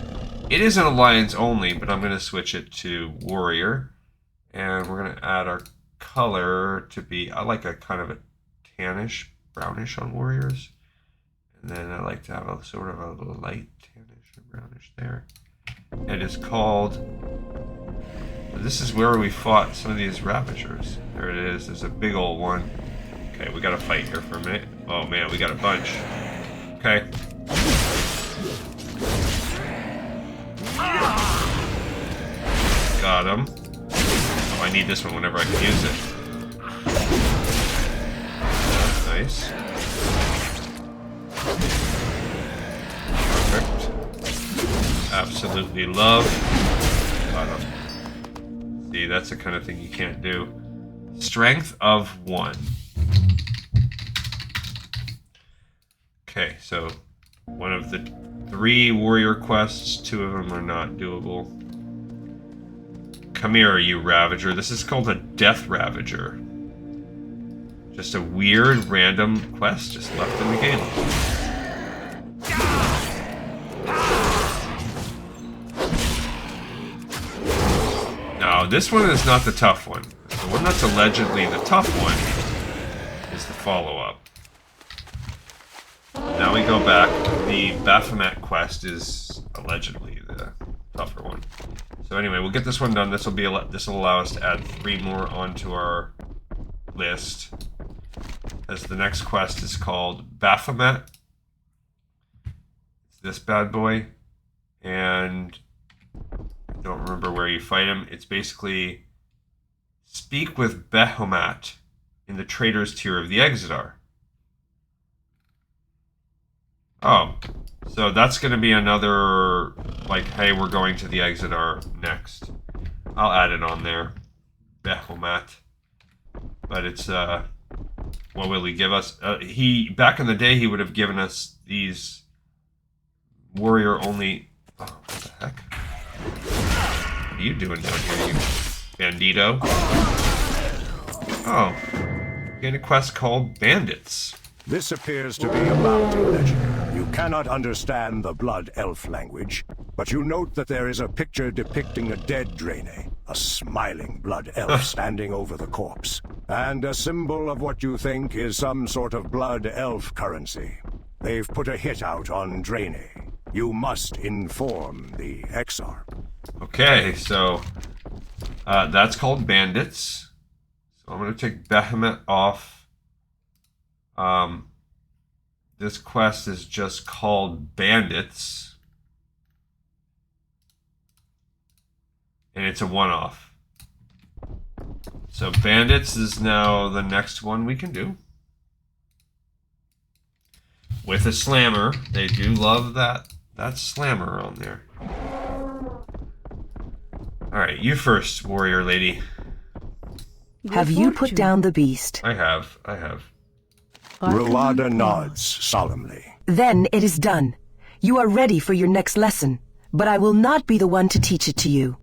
It is an alliance only, but I'm going to switch it to warrior. And we're going to add our color to be... I like a kind of a tannish, brownish on warriors. And then I like to have a sort of a little light tannish and brownish there. It is called... This is where we fought some of these Ravagers. There it is. There's a big old one. Okay, we got to fight here for a minute. Oh man, we got a bunch. Okay. Got him. Oh, I need this one whenever I can use it. Nice. Perfect. Absolutely love. Got him. See, that's the kind of thing you can't do. Strength of 1. Okay, so one of the 3 warrior quests, 2 of them are not doable. Come here, you Ravager. This is called a Death Ravager. Just a weird, random quest just left in the game. No, this one is not the tough one. The one that's allegedly the tough one is the follow-up. Now we go back. The Behomat quest is allegedly the tougher one. So anyway, we'll get this one done. This will allow us to add 3 more onto our list. As the next quest is called Behomat. It's this bad boy, and I don't remember where you fight him. It's basically speak with Behomat in the Traders tier of the Exodar. Oh, so that's going to be another, like, hey, we're going to the Exodar next. I'll add it on there. Behomat. But it's, what will he give us? Back in the day, he would have given us these warrior only... Oh, what the heck? What are you doing down here, you bandito? Oh, get a quest called Bandits. This appears to be a bounty legend. You cannot understand the Blood Elf language, but you note that there is a picture depicting a dead Draenei, a smiling Blood Elf standing over the corpse, and a symbol of what you think is some sort of Blood Elf currency. They've put a hit out on Draenei. You must inform the Exar. Okay, so that's called Bandits. So I'm going to take Behomat off. This quest is just called Bandits. And it's a one-off. So Bandits is now the next one we can do. With a slammer. They do love that slammer on there. Alright, you first, warrior lady. Have you put down the beast? I have. Ruada nods solemnly. Then it is done. You are ready for your next lesson, but I will not be the one to teach it to you.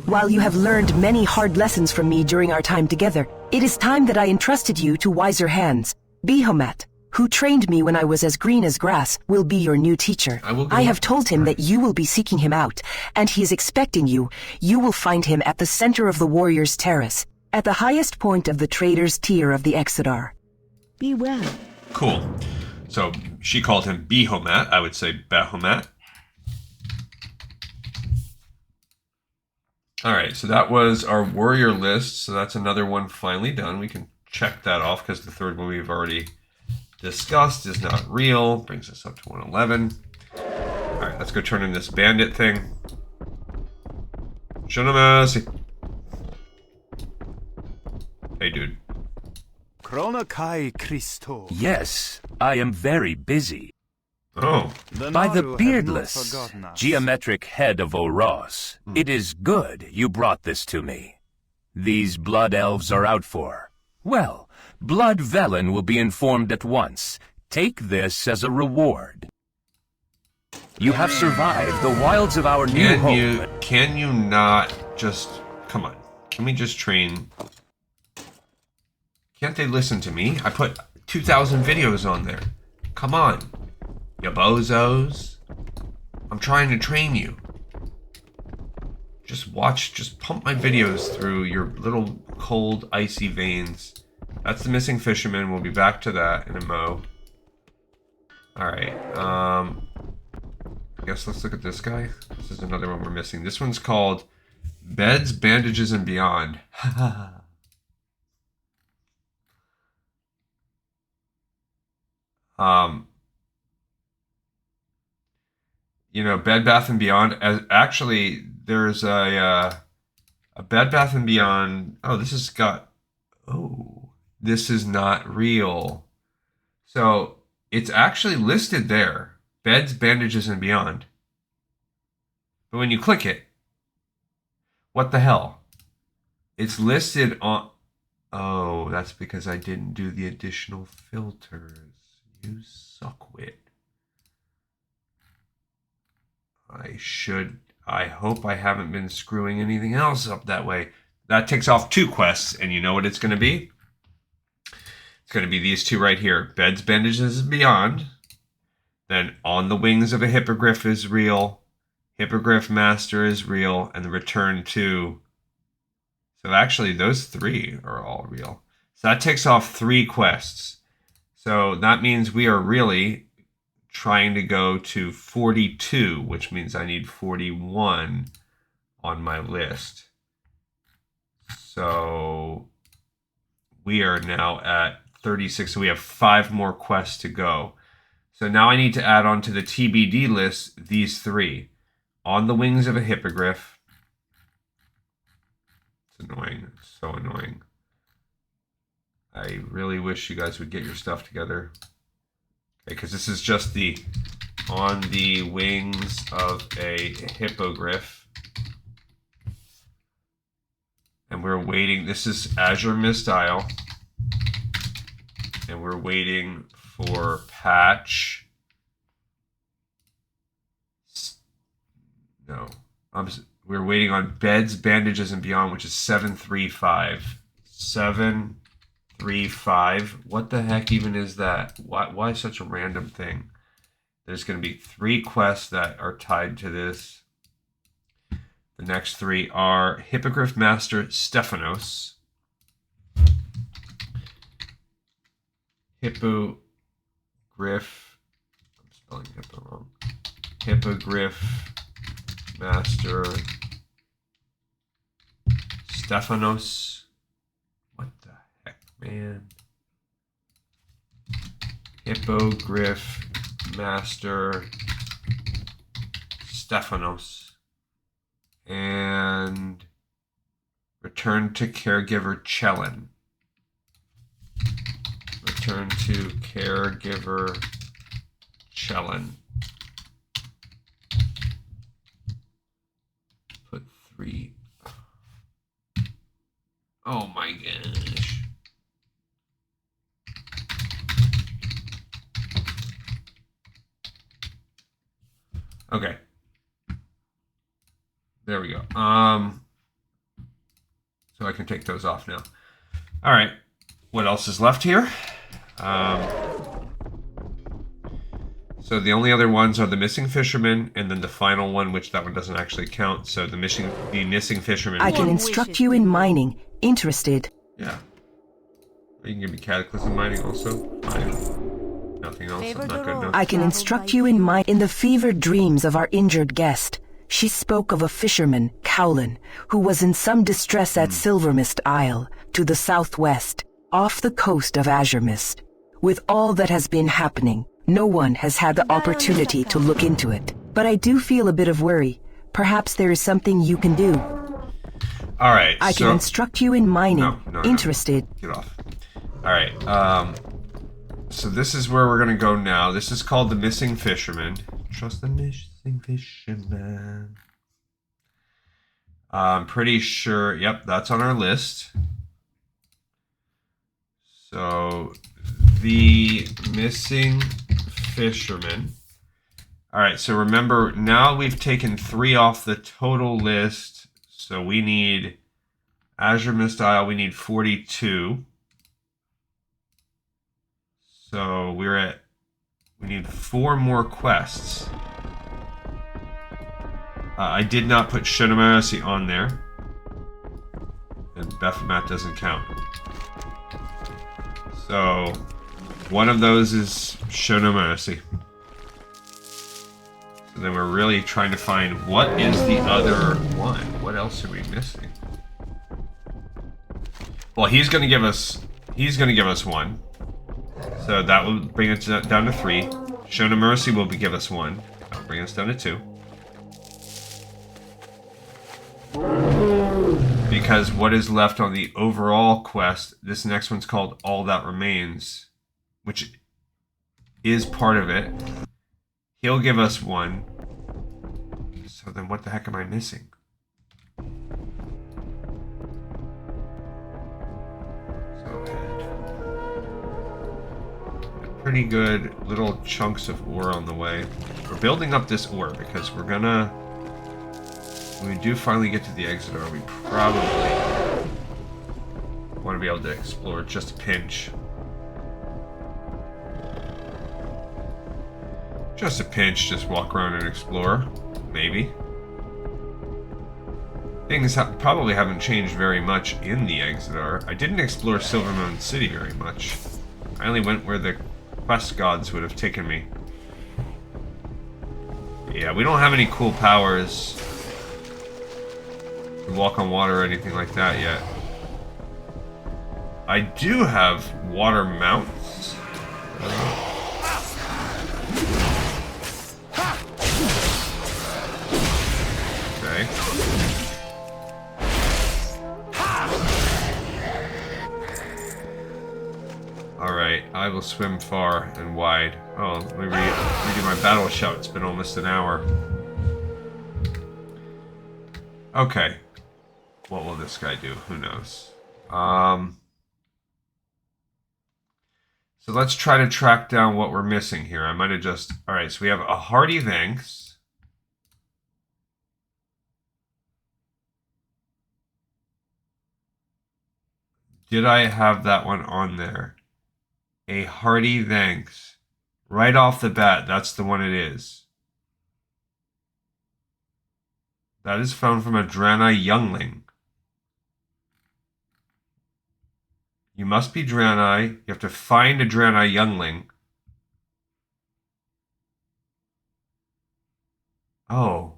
While you have learned many hard lessons from me during our time together, it is time that I entrusted you to wiser hands. Behomat, who trained me when I was as green as grass, will be your new teacher. I have told him that you will be seeking him out, and he is expecting you. You will find him at the center of the Warrior's Terrace, at the highest point of the Traders tier of the Exodar. Be well. Cool. So she called him Behomat. I would say Behomat. Alright, so that was our warrior list. So that's another one finally done. We can check that off because the third one we've already discussed is not real. Brings us up to 111. Alright, let's go turn in this bandit thing. Gnomercy. Hey, dude. Yes, I am very busy. Oh. By the beardless, geometric head of Oros, it is good you brought this to me. These blood elves are out for. Well, Blood Velen will be informed at once. Take this as a reward. You have survived the wilds of our new home. Can you not just... Come on. Can we just train... Can't they listen to me? I put 2,000 videos on there. Come on. You bozos. I'm trying to train you. Just pump my videos through your little cold, icy veins. That's the Missing Fisherman. We'll be back to that in a mo. Alright, I guess let's look at this guy. This is another one we're missing. This one's called Beds, Bandages, and Beyond. You know, Bed Bath & Beyond, actually, there's a Bed Bath & Beyond, oh, this has got, oh, this is not real. So, it's actually listed there, Beds, Bandages, and Beyond. But when you click it, what the hell? It's listed on, oh, that's because I didn't do the additional filters. You suckwit. I hope I haven't been screwing anything else up that way. That takes off 2 quests, and you know what it's going to be? It's going to be these 2 right here. Beds, Bandages, and Beyond. Then On the Wings of a Hippogriff is real. Hippogriff Master is real. And the Return to... So actually, those 3 are all real. So that takes off 3 quests. So that means we are really trying to go to 42, which means I need 41 on my list. So we are now at 36. So we have 5 more quests to go. So now I need to add on to the TBD list these 3. On the Wings of a Hippogriff. It's annoying. It's so annoying. I really wish you guys would get your stuff together. Okay, because this is just the On the Wings of a Hippogriff. And we're waiting. This is Azuremyst Isle. And we're waiting for patch. No. We're waiting on Beds, Bandages, and Beyond, which is 735. 735. What the heck even is that? Why such a random thing? There's going to be 3 quests that are tied to this. The next 3 are Hippogriff Master Stephanos. Hippogriff. I'm spelling hippo wrong. Hippogriff Master Stephanos. What the heck, man? Hippogriff Master Stephanos. And Return to Caregiver Chelin. Return to Caregiver Chelin. Put 3. Oh my gosh. Okay. There we go. So I can take those off now. All right. What else is left here? So the only other ones are the Missing Fisherman, and then the final one, which that one doesn't actually count. So the Missing Fisherman. I can instruct you in mining. Interested? Yeah. You can give me Cataclysm mining also. Fine. Nothing else. I'm not good enough. I can instruct you in the fevered dreams of our injured guest. She spoke of a fisherman, Cowlin, who was in some distress at Silvermist Isle, to the southwest, off the coast of Azuremyst. With all that has been happening, no one has had the opportunity to look into it. But I do feel a bit of worry. Perhaps there is something you can do. All right. I can instruct you in mining. No. Interested? Get off. All right. So this is where we're going to go now. This is called the Missing Fisherman. Trust the Missing Fisherman. I'm pretty sure, yep, that's on our list. So, the Missing Fisherman. All right, so remember, now we've taken 3 off the total list. So we need Azuremyst Isle, we need 42. So we're at We need 4 more quests. I did not put Gnomercy on there. And Behomat doesn't count. So, one of those is Gnomercy. So then we're really trying to find what is the other one. What else are we missing? Well, he's going to give us 1. So that will bring us down to 3. Gnomercy will give us 1. That'll bring us down to 2. Because what is left on the overall quest, this next one's called All That Remains, which is part of it. He'll give us 1. So then what the heck am I missing? Pretty good little chunks of ore on the way. We're building up this ore because we're gonna... When we do finally get to the exit ore, we probably want to be able to explore just a pinch. Just a pinch, just walk around and explore. Maybe. Things probably haven't changed very much in the exit ore. I didn't explore Silvermoon City very much. I only went where the quest gods would have taken me. Yeah, we don't have any cool powers to walk on water or anything like that yet. I do have water mounts. Okay. Alright, I will swim far and wide. Oh, let me redo my battle shout. It's been almost an hour. Okay. What will this guy do? Who knows? So let's try to track down what we're missing here. I might have just... Alright, so we have a Hearty Thanks. Did I have that one on there? A Hearty Thanks. Right off the bat, that's the one it is. That is found from a Draenei youngling. You must be Draenei. You have to find a Draenei youngling. Oh.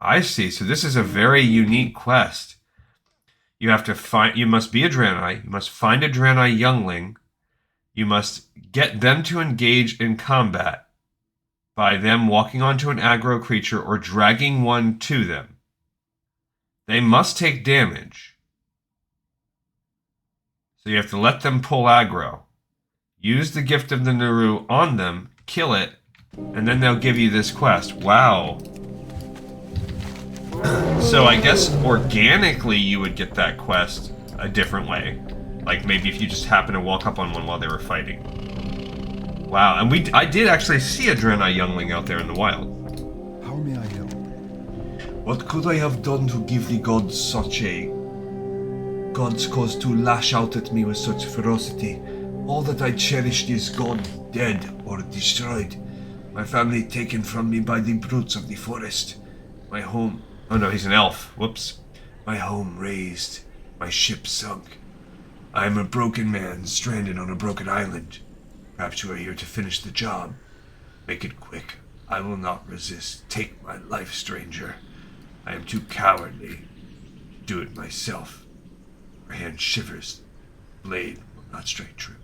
I see. So this is a very unique quest. You have to find, you must be a Draenei. You must find a Draenei youngling. You must get them to engage in combat by them walking onto an aggro creature or dragging one to them. They must take damage. So you have to let them pull aggro. Use the Gift of the Naru on them, kill it, and then they'll give you this quest. Wow. So I guess organically you would get that quest a different way. Like maybe if you just happen to walk up on one while they were fighting. Wow, and I did actually see a Draenei youngling out there in the wild. How may I help? What could I have done to give the gods such a... Gods cause to lash out at me with such ferocity. All that I cherished is gone, dead or destroyed. My family taken from me by the brutes of the forest. My home... Oh no, he's an elf. Whoops. My home razed. My ship sunk. I am a broken man, stranded on a broken island. Perhaps you are here to finish the job. Make it quick. I will not resist. Take my life, stranger. I am too cowardly to do it myself. Her hand shivers. Blade will not strike true.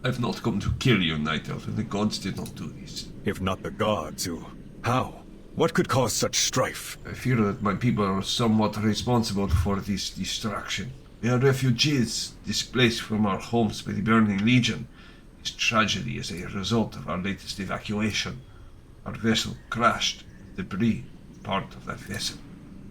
I've not come to kill you, Night Elf, and the gods did not do this. If not the gods, who? How? What could cause such strife? I fear that my people are somewhat responsible for this destruction. We are refugees, displaced from our homes by the Burning Legion. This tragedy is a result of our latest evacuation. Our vessel crashed. Debris, part of that vessel.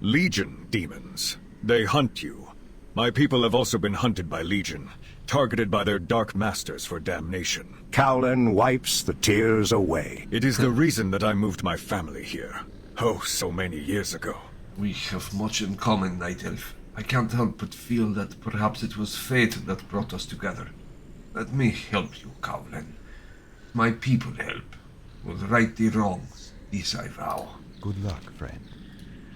Legion demons. They hunt you. My people have also been hunted by Legion, targeted by their dark masters for damnation. Cowlin wipes the tears away. It is the reason that I moved my family here. Oh, so many years ago. We have much in common, Night Elf. I can't help but feel that perhaps it was fate that brought us together. Let me help you, Goblin. My people help. Will right the wrongs. This I vow. Good luck, friend.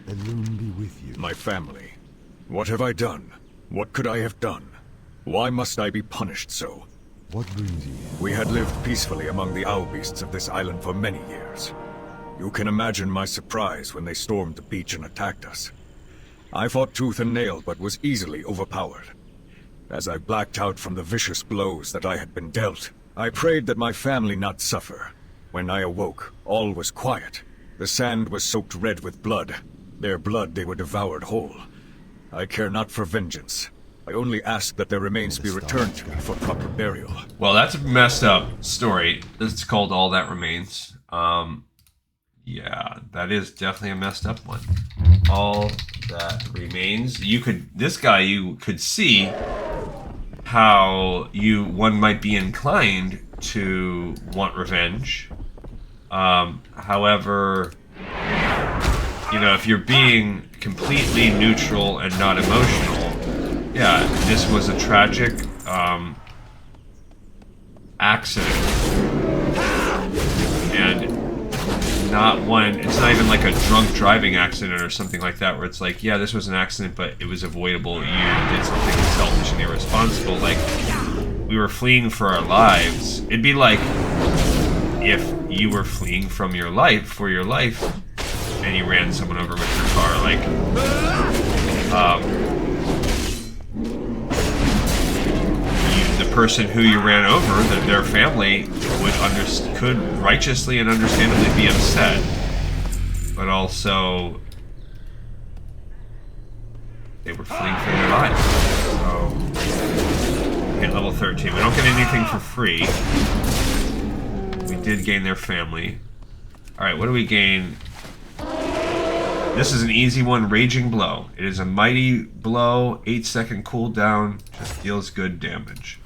The Rune be with you. My family. What have I done? What could I have done? Why must I be punished so? What brings you here? We had lived peacefully among the owl beasts of this island for many years. You can imagine my surprise when they stormed the beach and attacked us. I fought tooth and nail, but was easily overpowered. As I blacked out from the vicious blows that I had been dealt, I prayed that my family not suffer. When I awoke, all was quiet. The sand was soaked red with blood. Their blood they were devoured whole. I care not for vengeance. I only ask that their remains be returned to me for proper burial. Well, that's a messed up story. It's called All That Remains. Yeah, that is definitely a messed up one. All That Remains. You could see how one might be inclined to want revenge. However, if you're being completely neutral and not emotional, yeah, this was a tragic accident. And it's not even like a drunk driving accident or something like that, where it's like, yeah, this was an accident, but it was avoidable. You did something selfish and irresponsible. Like, we were fleeing for our lives. It'd be like if you were fleeing from your life, and you ran someone over with your car. Like, the person who you ran over, their family could righteously and understandably be upset, but also they were fleeing for their lives. So, hit level 13. We don't get anything for free. We did gain their family. Alright, what do we gain? This is an easy one, Raging Blow. It is a mighty blow, 8-second cooldown, just deals good damage.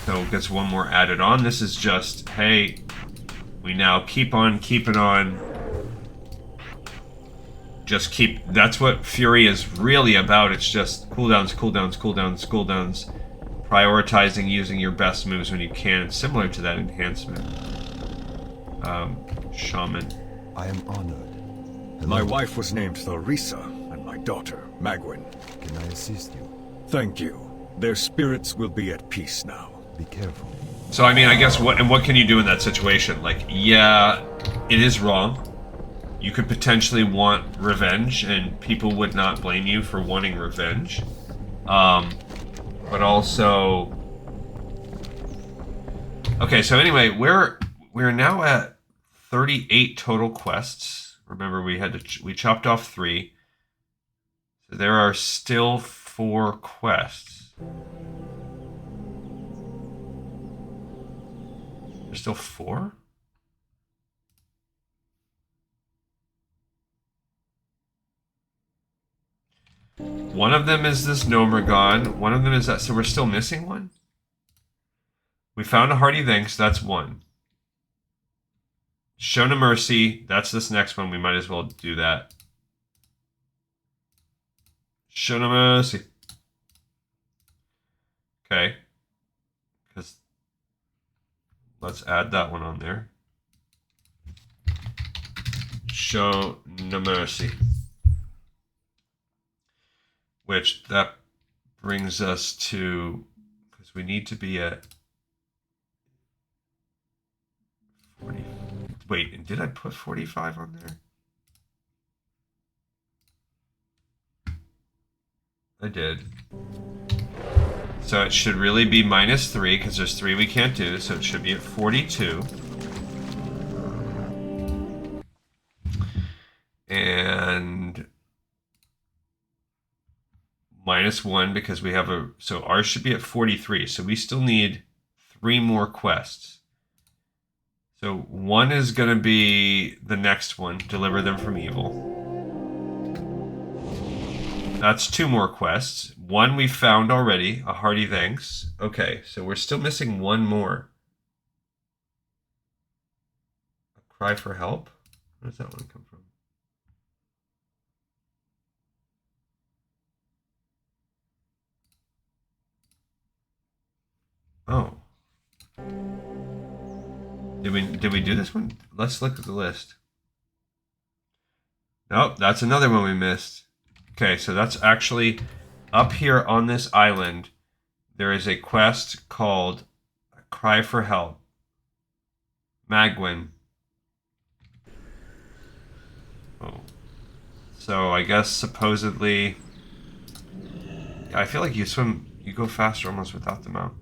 So it gets one more added on. This is just, hey, we now keep on keeping on. That's what Fury is really about. It's just cooldowns, cooldowns, cooldowns, cooldowns. Prioritizing using your best moves when you can, similar to that enhancement. Shaman. I am honored. Hello. My wife was named Theresa, and my daughter, Magwyn. Can I assist you? Thank you. Their spirits will be at peace now. Be careful. So, I mean, I guess what can you do in that situation? Like, yeah, it is wrong. You could potentially want revenge, and people would not blame you for wanting revenge. But also... Okay, so anyway, we're now at 38 total quests. Remember, we chopped off 3. So there are still 4 quests. There's still 4? One of them is this Gnomergon. One of them is that. So we're still missing one? We found a Hearty Thanks. That's 1. Show Gnomercy. That's this next one. We might as well do that. Show Gnomercy. Okay. Because let's add that one on there. Show Gnomercy. Which that brings us to, because we need to be at 40. Wait, and did I put 45 on there? I did. So it should really be -3, because there's 3 we can't do, so it should be at 42. And -1 because we have so ours should be at 43, so we still need 3 more quests. So 1 is going to be the next one, deliver them from evil. That's 2 more quests. 1 we found already, a Hearty Thanks. Okay, so we're still missing 1 more. A Cry for Help? Where does that one come from? Oh. Did we do this one? Let's look at the list. Nope, that's another one we missed. Okay, so that's actually up here on this island. There is a quest called Cry for Help. Magwin. Oh. So I guess supposedly... I feel like you go faster almost without the mount.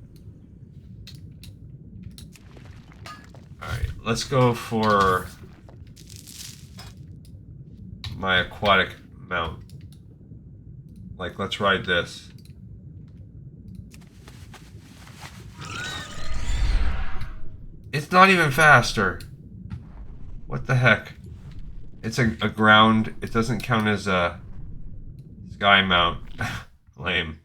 Alright, let's go for my aquatic mount. Like, let's ride this. It's not even faster. What the heck? It's a ground. It doesn't count as a sky mount. Lame.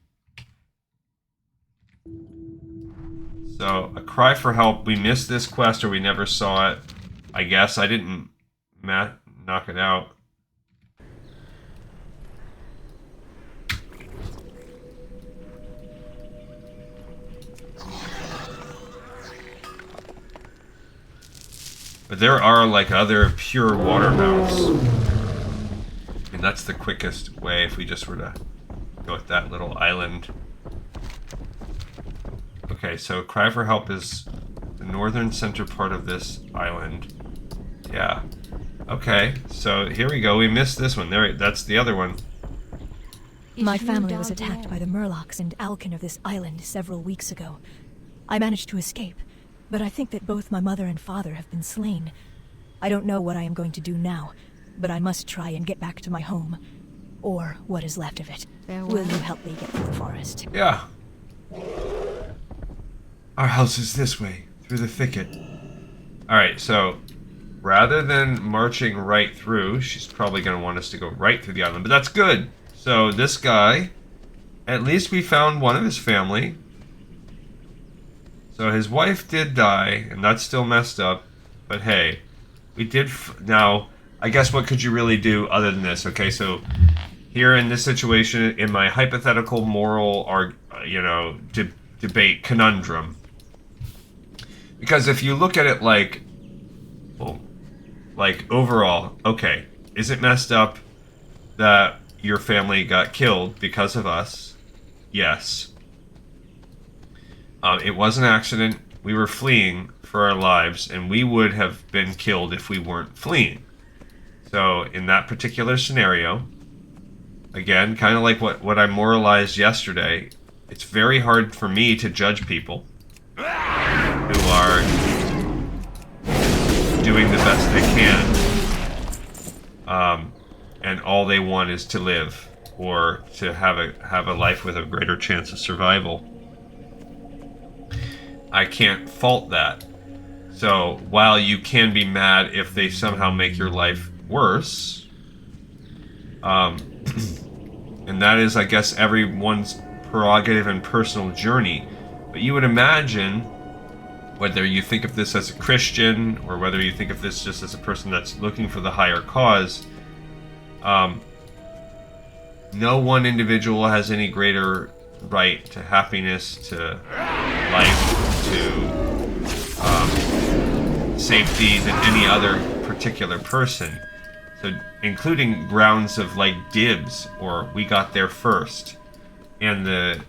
So, a cry for help. We missed this quest or we never saw it. I guess I didn't knock it out. But there are like other pure water mounts. And that's the quickest way if we just were to go with that little island. Okay, so Cry for Help is the northern center part of this island. Yeah. Okay, so here we go. We missed this one. There, that's the other one. My family was attacked by the Murlocs and Alkin of this island several weeks ago. I managed to escape, but I think that both my mother and father have been slain. I don't know what I am going to do now, but I must try and get back to my home. Or what is left of it. Will you help me get through the forest? Yeah. Our house is this way, through the thicket. Alright, so rather than marching right through, she's probably going to want us to go right through the island, but that's good. So this guy, at least we found one of his family. So his wife did die, and that's still messed up. But hey, we did... Now, I guess what could you really do other than this? Okay, so here in this situation, in my hypothetical moral, debate conundrum. Because if you look at it like, well, like overall, okay, is it messed up that your family got killed because of us? Yes. It was an accident. We were fleeing for our lives, and we would have been killed if we weren't fleeing. So, in that particular scenario, again, kind of like what I moralized yesterday, it's very hard for me to judge people who are doing the best they can, and all they want is to live, or to have a life with a greater chance of survival. I can't fault that. So while you can be mad if they somehow make your life worse, and that is, I guess, everyone's prerogative and personal journey. But you would imagine, whether you think of this as a Christian or whether you think of this just as a person that's looking for the higher cause, no one individual has any greater right to happiness, to life, to safety than any other particular person. So, including grounds of like dibs or we got there first, and the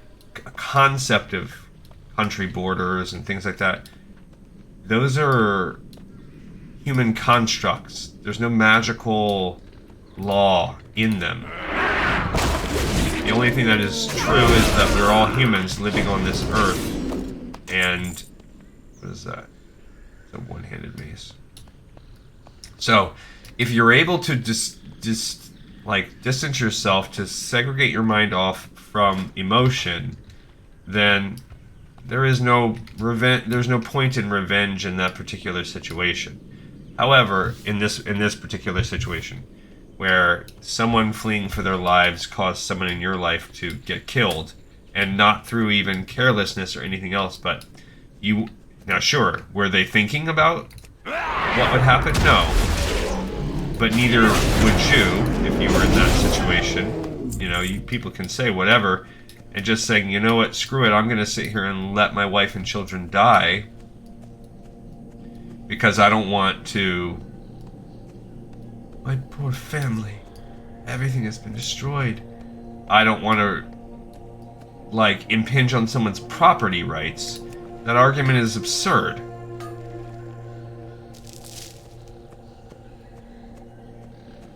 concept of country borders and things like that, those are human constructs. There's no magical law in them. The only thing that is true is that we're all humans living on this earth. And what is that? It's a one-handed mace. So, if you're able to distance yourself, to segregate your mind off from emotion, then there is no there's no point in revenge in that particular situation. However, in this particular situation, where someone fleeing for their lives caused someone in your life to get killed, and not through even carelessness or anything else, but you... Now, sure, were they thinking about what would happen? No. But neither would you if you were in that situation. You know, people can say whatever, and just saying, you know what, screw it, I'm going to sit here and let my wife and children die because I don't want to... My poor family. Everything has been destroyed. I don't want to, like, impinge on someone's property rights. That argument is absurd.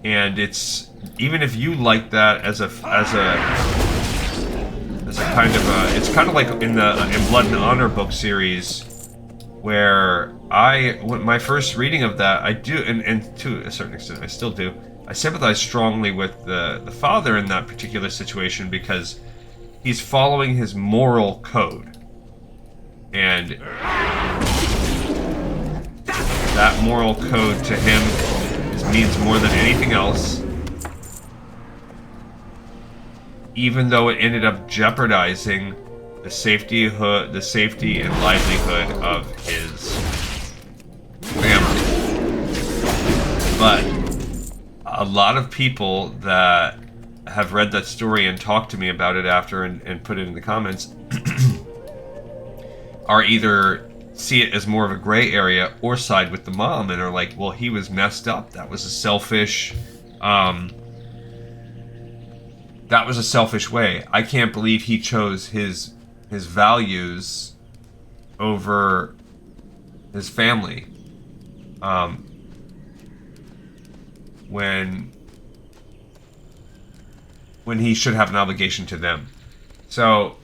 And it's, even if you like that as a kind of a, it's kind of like in Blood and Honor book series, where my first reading of that, I do, and to a certain extent I still do, I sympathize strongly with the father in that particular situation because he's following his moral code. And that moral code to him means more than anything else. Even though it ended up jeopardizing the safety and livelihood of his family. But a lot of people that have read that story and talked to me about it after and put it in the comments are either see it as more of a gray area or side with the mom and are like, well, he was messed up. That was a selfish way. I can't believe he chose his values over his family. When he should have an obligation to them. So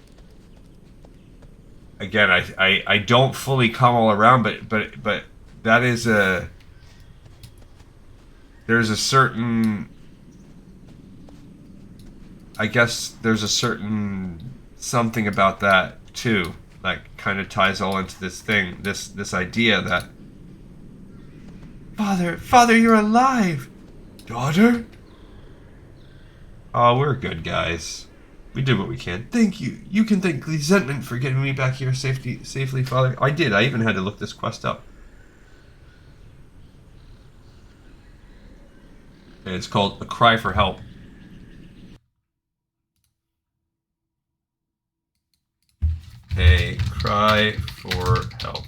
again, I don't fully come all around, but that is there's a certain, I guess there's a certain something about that too, like kind of ties all into this thing, this idea that Father, you're alive. Daughter? Oh, we're good guys. We did what we can. Thank you. You can thank Resentment for getting me back here safely, Father. I did. I even had to look this quest up. And it's called A Cry for Help. A Cry for Help.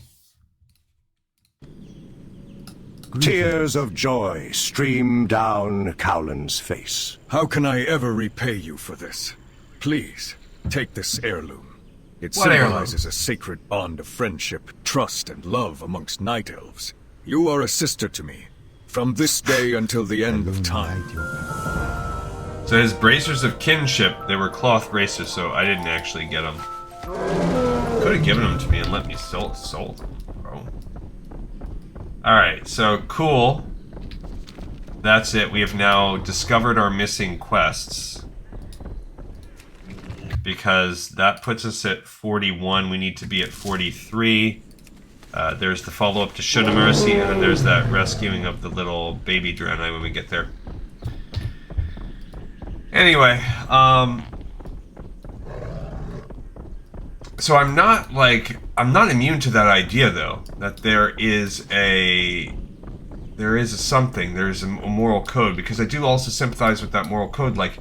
Tears of joy stream down Cowland's face. How can I ever repay you for this? Please, take this heirloom. It What symbolizes a sacred bond of friendship, trust, and love amongst night elves. You are a sister to me, from this day until the end of time. So his bracers of kinship, they were cloth bracers, so I didn't actually get them. Could have given them to me and let me sold them, bro. Alright, so cool. That's it. We have now discovered our missing quests. Because that puts us at 41. We need to be at 43. There's the follow-up to Gnomercy, and then there's that rescuing of the little baby Draenei when we get there. Anyway, so I'm not immune to that idea, though, that there's a moral code, because I do also sympathize with that moral code, like,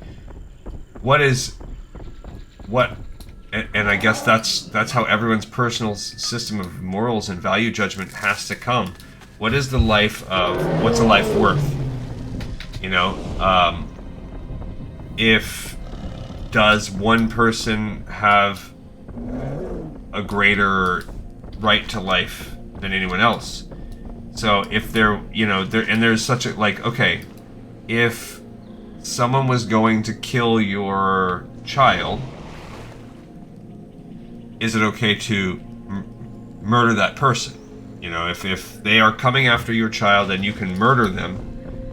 and I guess that's how everyone's personal system of morals and value judgment has to come. What's a life worth? You know, does one person have a greater right to life than anyone else? So if there's such a, like, okay, if someone was going to kill your child, is it okay to murder that person? You know, if they are coming after your child and you can murder them,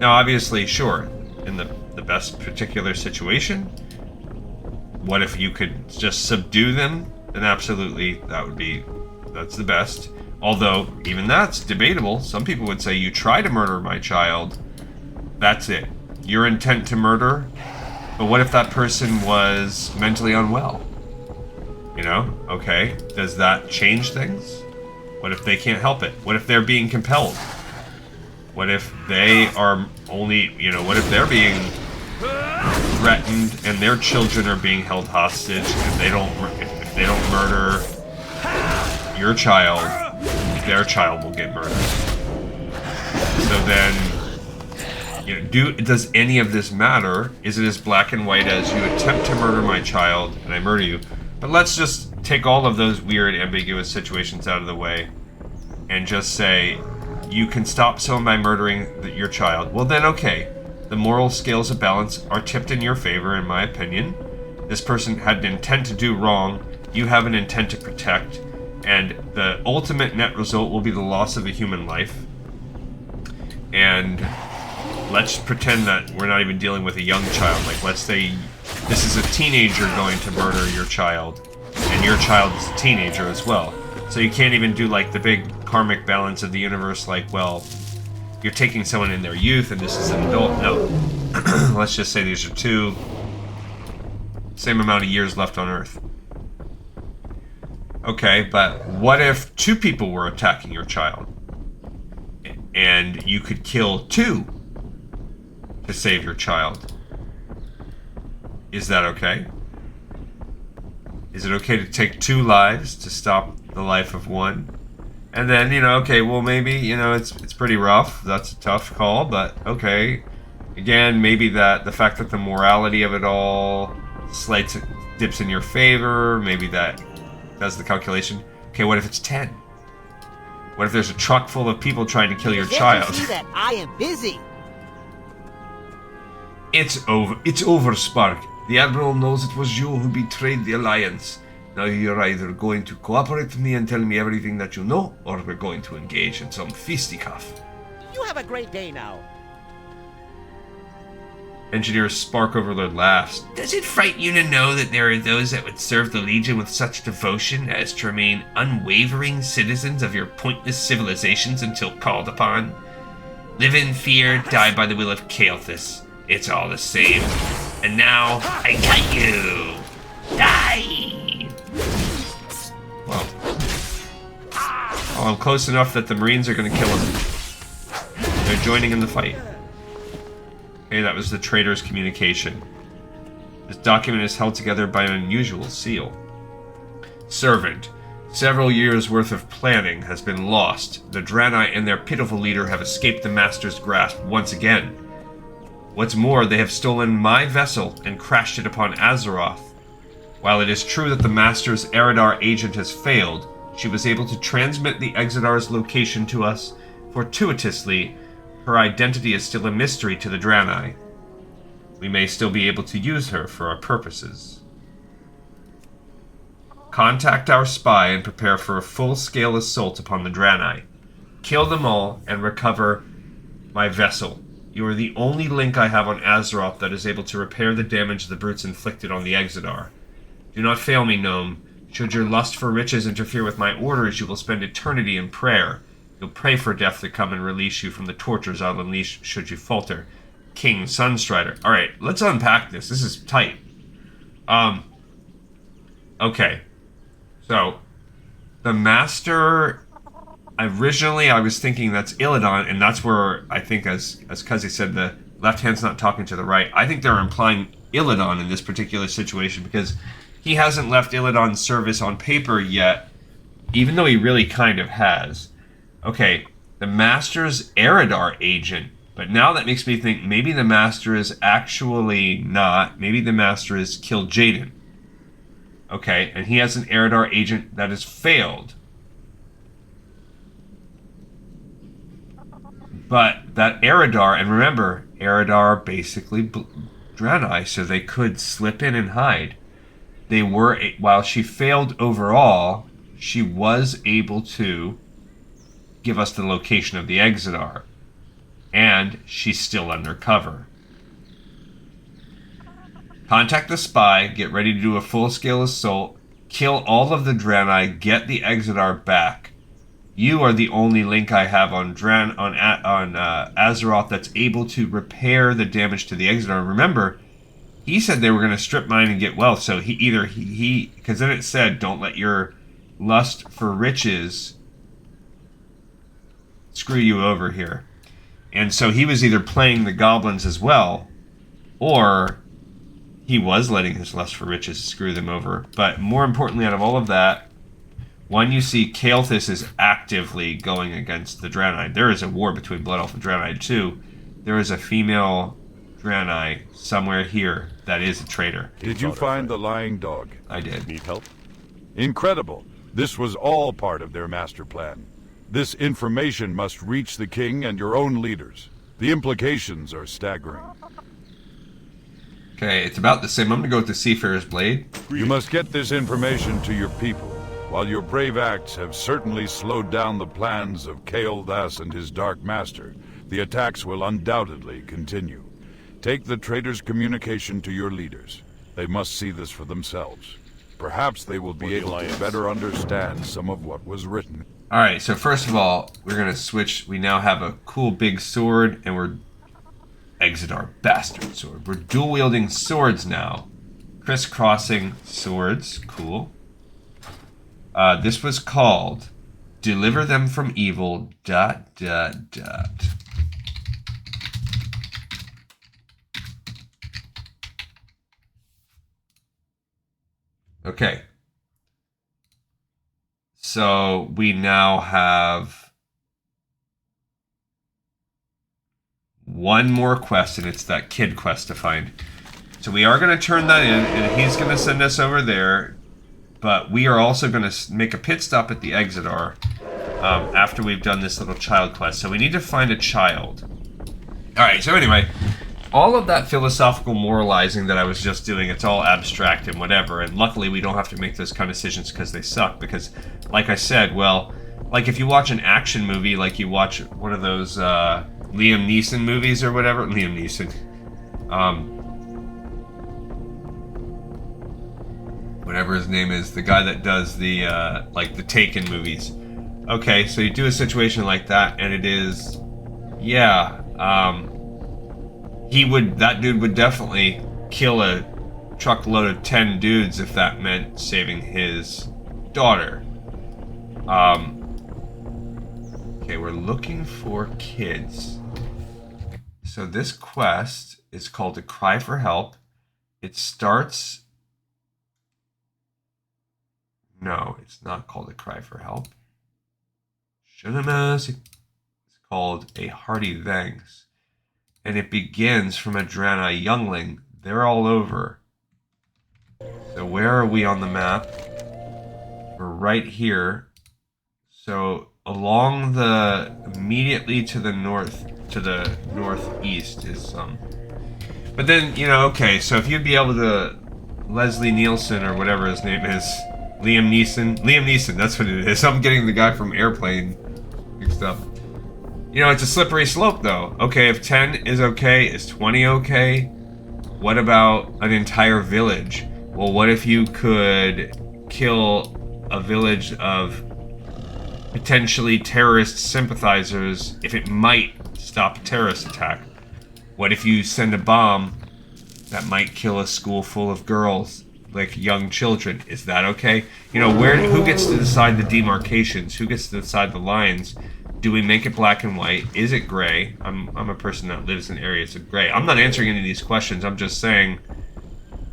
now obviously, sure, in the best particular situation, what if you could just subdue them? Then absolutely, that's the best. Although, even that's debatable. Some people would say, you try to murder my child, that's it. Your intent to murder, but what if that person was mentally unwell? You know, okay, does that change things? What if they can't help it? What if they're being compelled? What if they are only, what if they're being threatened and their children are being held hostage, if they don't murder your child, their child will get murdered. So then, does any of this matter? Is it as black and white as you attempt to murder my child and I murder you? But let's just take all of those weird, ambiguous situations out of the way and just say, you can stop someone by murdering your child. Well then, okay. The moral scales of balance are tipped in your favor, in my opinion. This person had an intent to do wrong. You have an intent to protect. And the ultimate net result will be the loss of a human life. And let's pretend that we're not even dealing with a young child. Like, let's say this is a teenager going to murder your child. And your child is a teenager as well. So you can't even do, like, the big karmic balance of the universe, like, well, you're taking someone in their youth and this is an adult. No. Let's just say these are two. Same amount of years left on Earth. Okay, but what if two people were attacking your child? And you could kill two to save your child. Is that okay? Is it okay to take two lives to stop the life of one? And then, okay, well, maybe, it's pretty rough. That's a tough call, but okay. Again, maybe the fact that the morality of it all dips in your favor, maybe that does the calculation. Okay, what if it's 10? What if there's a truck full of people trying to kill your child? You see that I am busy. It's over, Spark. The Admiral knows it was you who betrayed the Alliance. Now you're either going to cooperate with me and tell me everything that you know, or we're going to engage in some fisticuff. You have a great day now. Engineer Spark Overlord laughs. Does it frighten you to know that there are those that would serve the Legion with such devotion as to remain unwavering citizens of your pointless civilizations until called upon? Live in fear, die by the will of Kael'thas. It's all the same. And now, I got you! Die! Well, I'm close enough that the Marines are going to kill him. They're joining in the fight. Okay, that was the traitor's communication. This document is held together by an unusual seal. Servant, several years' worth of planning has been lost. The Draenei and their pitiful leader have escaped the Master's grasp once again. What's more, they have stolen my vessel and crashed it upon Azeroth. While it is true that the Master's Eridar agent has failed, she was able to transmit the Exidar's location to us. Fortuitously, her identity is still a mystery to the Draenei. We may still be able to use her for our purposes. Contact our spy and prepare for a full-scale assault upon the Draenei. Kill them all and recover my vessel. You are the only link I have on Azeroth that is able to repair the damage the brutes inflicted on the Exidar. Do not fail me, Gnome. Should your lust for riches interfere with my orders, you will spend eternity in prayer. You'll pray for death to come and release you from the tortures I'll unleash should you falter. King Sunstrider. Alright, let's unpack this. This is tight. Okay. So, the Master... Originally, I was thinking that's Illidan, and that's where, I think, as Cuzzy said, the left hand's not talking to the right. I think they're implying Illidan in this particular situation, because he hasn't left Illidan's service on paper yet, even though he really kind of has. Okay, the Master's Eridar agent, but now that makes me think maybe the Master is actually not. Maybe the Master has killed Jaden. Okay, and he has an Eridar agent that has failed. But that Eridar, and remember, Eridar are basically Draenei, so they could slip in and hide. They were, while she failed overall, she was able to give us the location of the Exidar. And she's still undercover. Contact the spy, get ready to do a full-scale assault, kill all of the Draenei, get the Exidar back. You are the only link I have on Azeroth that's able to repair the damage to the Exidar. Remember, he said they were going to strip mine and get wealth, so he because then it said, don't let your lust for riches screw you over here. And so he was either playing the goblins as well, or he was letting his lust for riches screw them over. But more importantly, out of all of that, one, you see Kael'thas is actively going against the Draenei. There is a war between Blood Elf and Draenei. 2, there is a female Draenei somewhere here that is a traitor. Did you find the lying dog? I did. Need help? Incredible. This was all part of their master plan. This information must reach the king and your own leaders. The implications are staggering. Okay, it's about the same. I'm going to go with the Seafarer's Blade. You must get this information to your people. While your brave acts have certainly slowed down the plans of Kael'thas and his Dark Master, the attacks will undoubtedly continue. Take the traitor's communication to your leaders. They must see this for themselves. Perhaps they will be able to better understand some of what was written. Alright, so first of all, we're going to switch. We now have a cool big sword, and we're... Exit our bastard sword. We're dual-wielding swords now. Crisscrossing swords. Cool. This was called Deliver Them from Evil... ... Okay. So we now have one more quest, and it's that kid quest to find. So we are going to turn that in, and he's going to send us over there. But we are also going to make a pit stop at the Exodar after we've done this little child quest. So we need to find a child. Alright, so anyway, all of that philosophical moralizing that I was just doing, it's all abstract and whatever, and luckily we don't have to make those kind of decisions because they suck, because, like I said, well, like if you watch an action movie, like you watch one of those Liam Neeson movies or whatever, Liam Neeson, whatever his name is, the guy that does the, like the Taken movies. Okay, so you do a situation like that, and it is, yeah, that dude would definitely kill a truckload of 10 dudes if that meant saving his daughter. Okay, we're looking for kids. So this quest is called A Cry for Help. It starts... No, it's not called A Cry for Help. It's called A Hearty Thanks. And it begins from a Draenei youngling. They're all over. So where are we on the map? We're right here. So along the... immediately to the northeast is some... But then, you know, okay, so if you'd be able to... Leslie Nielsen or whatever his name is... Liam Neeson, that's what it is. I'm getting the guy from Airplane mixed up. You know, it's a slippery slope, though. Okay, if 10 is okay, is 20 okay? What about an entire village? Well, what if you could kill a village of potentially terrorist sympathizers if it might stop a terrorist attack? What if you send a bomb that might kill a school full of girls, like young children? Is that okay? You know, who gets to decide the demarcations? Who gets to decide the lines? Do we make it black and white? Is it gray? I'm a person that lives in areas of gray. I'm not answering any of these questions. I'm just saying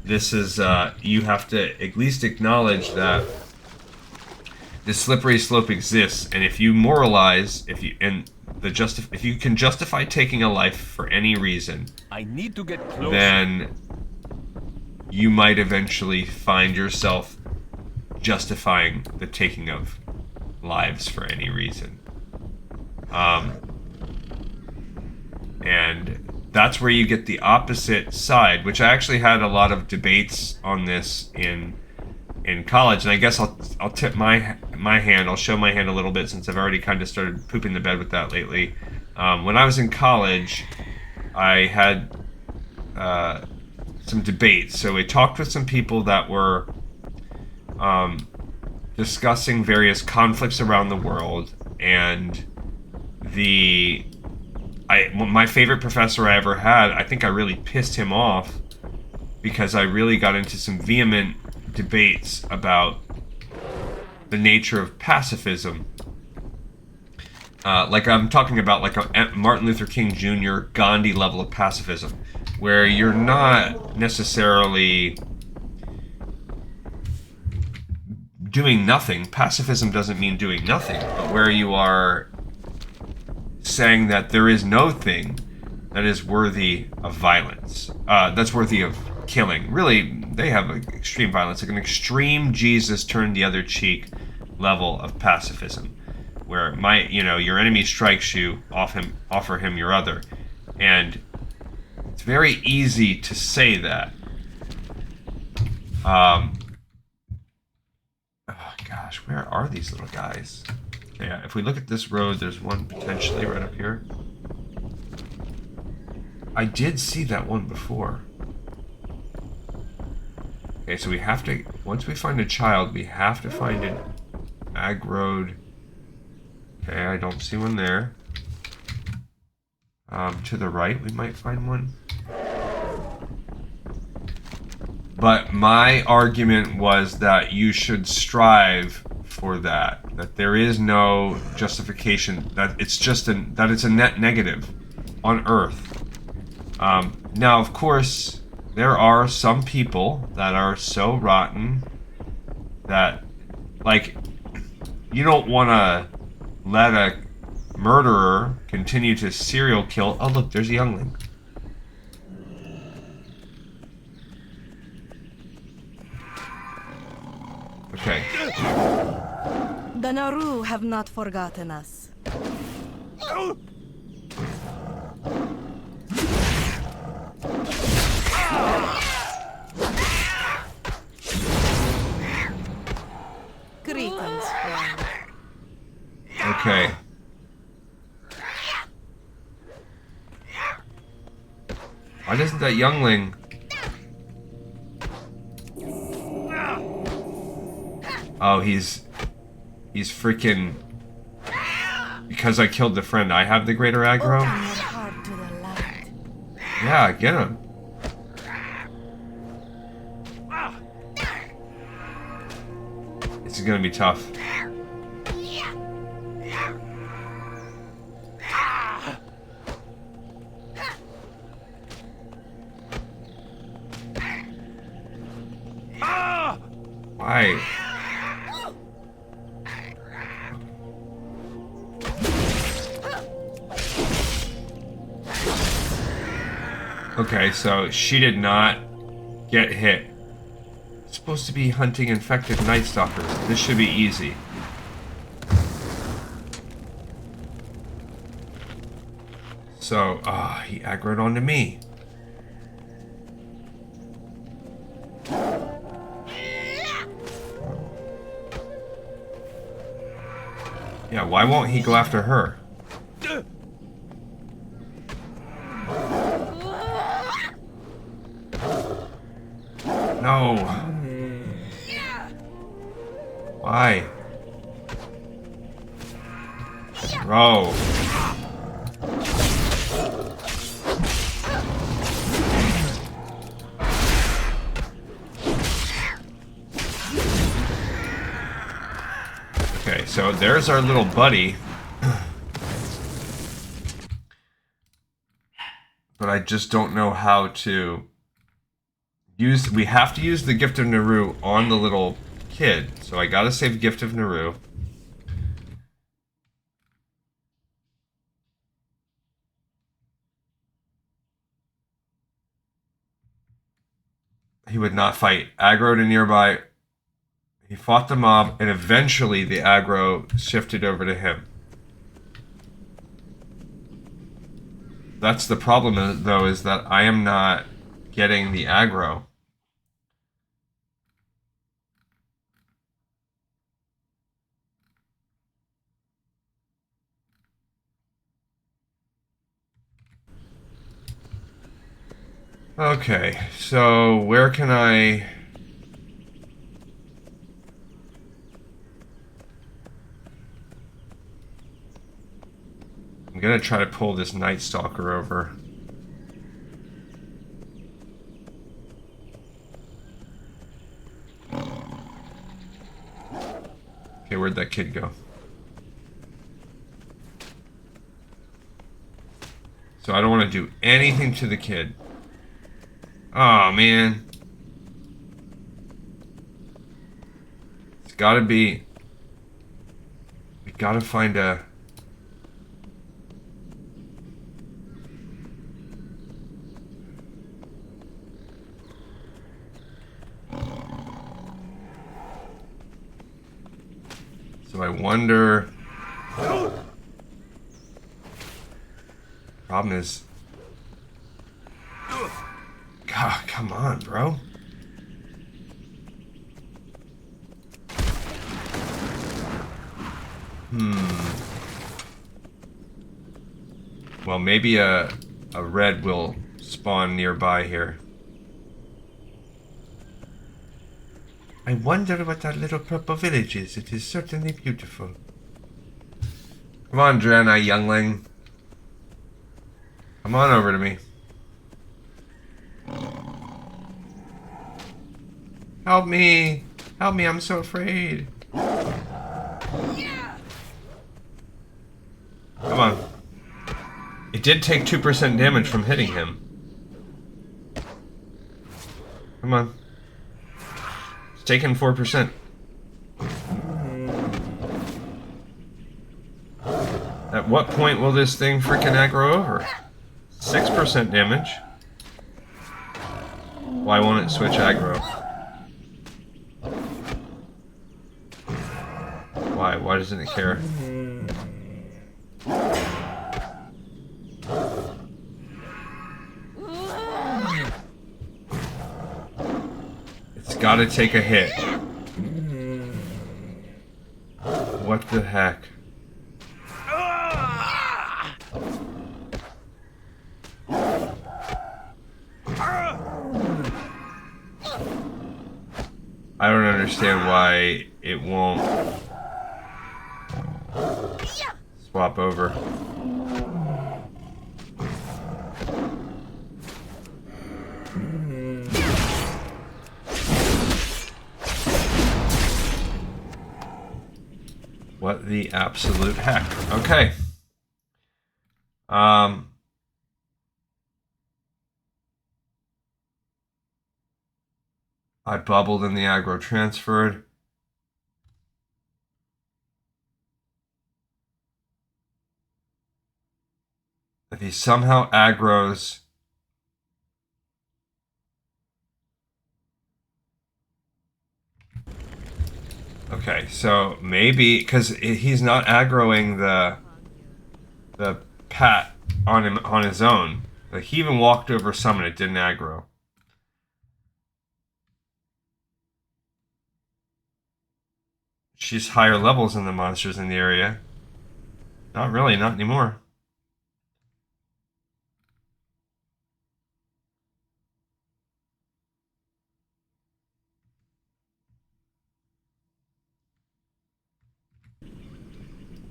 this is, you have to at least acknowledge that this slippery slope exists. And if you moralize, if you can justify taking a life for any reason, I need to get closer. Then you might eventually find yourself justifying the taking of lives for any reason. And that's where you get the opposite side, which I actually had a lot of debates on this in college, and I guess I'll tip my hand. I'll show my hand a little bit since I've already kind of started pooping the bed with that lately. When I was in college, I had some debates. So we talked with some people that were discussing various conflicts around the world, and my favorite professor I ever had, I think I really pissed him off because I really got into some vehement debates about the nature of pacifism. Like I'm talking about like a Martin Luther King Jr., Gandhi level of pacifism. where you're not necessarily doing nothing. Pacifism doesn't mean doing nothing, but where you are saying that there is no thing that is worthy of violence, that's worthy of killing. Really, they have extreme violence, like an extreme Jesus turn the other cheek level of pacifism, where your enemy strikes you, offer him your other, and it's very easy to say that. Oh gosh, where are these little guys? Yeah, if we look at this road, there's one potentially right up here. I did see that one before. Okay, so we have to, once we find a child, we have to find an aggroed. Okay, I don't see one there. To the right, we might find one. But my argument was that you should strive for that. That there is no justification. That it's just that it's a net negative on Earth. Now, of course, there are some people that are so rotten that, like, you don't want to let a murderer continue to serial kill. Oh, look, there's a youngling. Okay. The Naru have not forgotten us. Greetings, friend. Okay. Why doesn't that youngling... Oh, he's freaking... Because I killed the friend, I have the greater aggro? Yeah, get him. This is gonna be tough. Why? Okay, so she did not get hit. It's supposed to be hunting infected Nightstalkers. This should be easy. So, he aggroed onto me. Yeah, why won't he go after her? No. Why? Bro. Okay, so there's our little buddy. But I just don't know how to use... We have to use the Gift of Naru on the little kid. So I gotta save Gift of Naru. He would not fight. Aggro to nearby. He fought the mob, and eventually the aggro shifted over to him. That's the problem, though, is that I am not getting the aggro. Okay, so where can I... I'm gonna try to pull this Nightstalker over. Okay, where'd that kid go? So I don't want to do anything to the kid. Oh, man. It's gotta be... We gotta find a... So I wonder... Problem is... God, come on, bro. Well, maybe a red will spawn nearby here. I wonder what that little purple village is. It is certainly beautiful. Come on, Draenei youngling. Come on over to me. Help me! Help me, I'm so afraid. Come on. It did take 2% damage from hitting him. Come on. It's taken 4%. At what point will this thing freaking aggro over? 6% damage. Why won't it switch aggro? Why? Why doesn't it care? It's gotta take a hit. What the heck? I don't understand why it won't swap over. What the absolute heck? Okay. I bubbled and the aggro transferred. If he somehow aggroes... Okay, so maybe... Because he's not aggroing the pat on him on his own. Like, he even walked over some and it didn't aggro. She's higher levels than the monsters in the area. Not really, not anymore.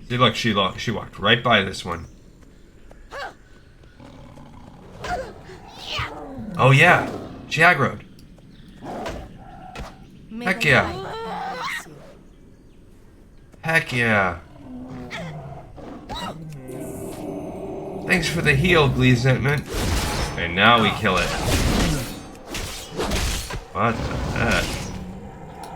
See, look, she walked right by this one. Oh yeah, she aggroed. Heck yeah. Heck yeah. Thanks for the heal, Gleesentment. And now we kill it. What the heck?